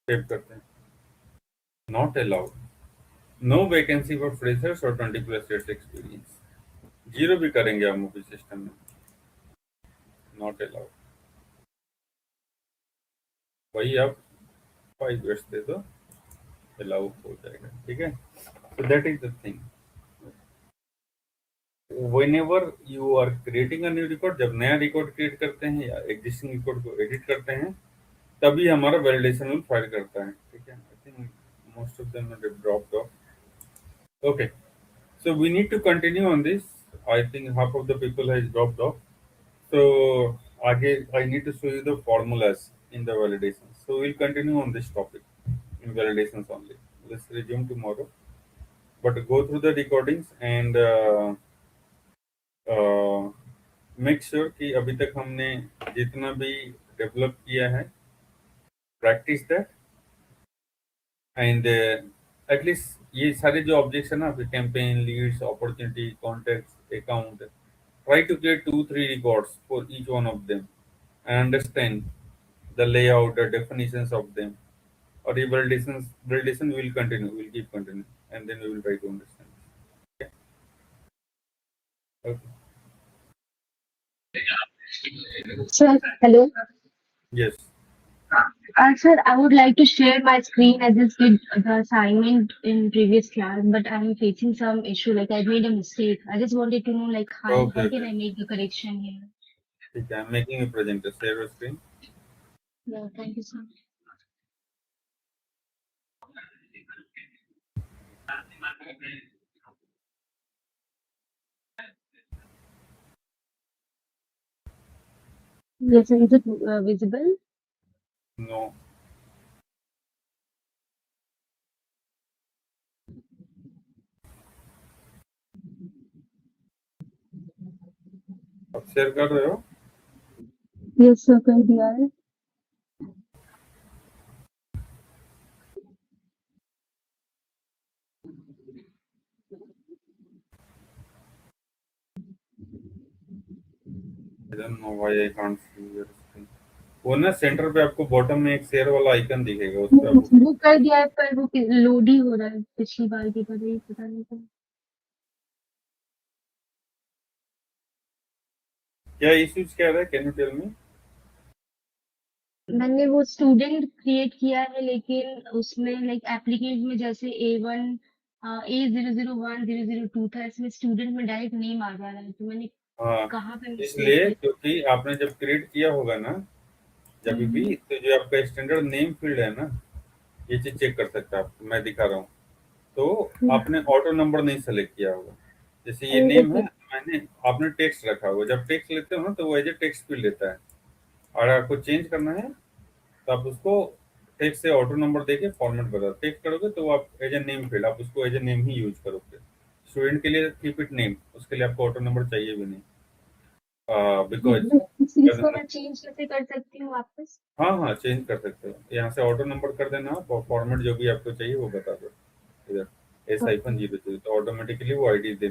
Save करते हैं. Not allowed. No vacancy for freshers or 20+ years experience. 0 भी करेंगे हम मूवी सिस्टम में. Not allowed. वही आप 5 years दे दो, allow हो जाएगा. ठीक है. So that is the thing. Whenever you are creating a new record, जब नया रिकॉर्ड क्रिएट करते हैं या एग्जिस्टिंग रिकॉर्ड को एडिट करते हैं, तभी हमारा वैलिडेशन रूल फायर करता है. ठीक है. I think most of them have dropped of. Okay, so we need to continue on this. I think half of the people has dropped off. So again, I need to show you the formulas in the validations. So we'll continue on this topic in validations only. Let's resume tomorrow. But go through the recordings and make sure कि अभी तक हमने जितना भी develop किया है, practice that, and at least ये सारे जो ऑब्जेक्ट्स है ना, आपके campaign, leads, opportunity, contacts, account, try to create 2-3 records for each one of them and understand the layout, the definitions of them. Or the validation will continue, will keep continuing, and then we will try to understand. Okay. Okay. Sir, hello. Yes. Sir, I would like to share my screen. I just did the assignment in previous class, but I'm facing some issue. Like I made a mistake. I just wanted to know, like, how Okay, can okay. I make the correction here? ठीक है. I'm making a presenter. Share your screen. Yeah, thank you, sir. Yes, sir. Is it visible? No. आप share कर रहे हो? Yes, sir. कर दिया है. I don't know why I can't see your screen. वो ना सेंटर पे आपको बॉटम में एक शेयर वाला आइकन दिखेगा, उस पे आप वो कर दिया है, पर वो लोड ही हो रहा है पिछली बार की तरह ही, पता नहीं क्यों. क्या इश्यूज क्या है? Can you tell me? मैंने वो स्टूडेंट क्रिएट किया है, लेकिन उसमें लाइक एप्लीकेंट में जैसे A1 A001-002 था, इसमें स्टूडेंट में डायरेक्ट नेम आ जा रहा है. तो मैंने हाँ, कहाँ पे इसलिए मिस्टेक क्योंकि आपने जब क्रिएट किया होगा ना, जब भी, तो जो आपका स्टैंडर्ड नेम फील्ड है ना, ये चीज चेक कर सकता है आपको. मैं दिखा रहा हूँ. तो आपने ऑटो नंबर नहीं सेलेक्ट किया होगा. जैसे ये नेम है, आपने टेक्स्ट रखा होगा. जब टेक्स्ट लेते हो ना, तो वो एज ए टेक्स्ट फील्ड लेता है. और आपको चेंज करना है तो आप उसको टेक्स्ट से ऑटो नंबर देके फॉर्मेट बदल टेक्स्ट करोगे, तो आप एज ए नेम फील्ड, आप उसको एज ए नेम ही यूज करोगे. स्टूडेंट के लिए कीप इट नेम, उसके लिए आपको ऑटो नंबर चाहिए भी नहीं. बिकॉज इसको मैं चेंज कैसे कर सकती हूँ वापस? हाँ, चेंज कर सकते हो. यहाँ से ऑटो नंबर कर देना, फॉर्मेट जो भी आपको चाहिए वो बता दो. इधर S-0 तो ऑटोमेटिकली वो आईडी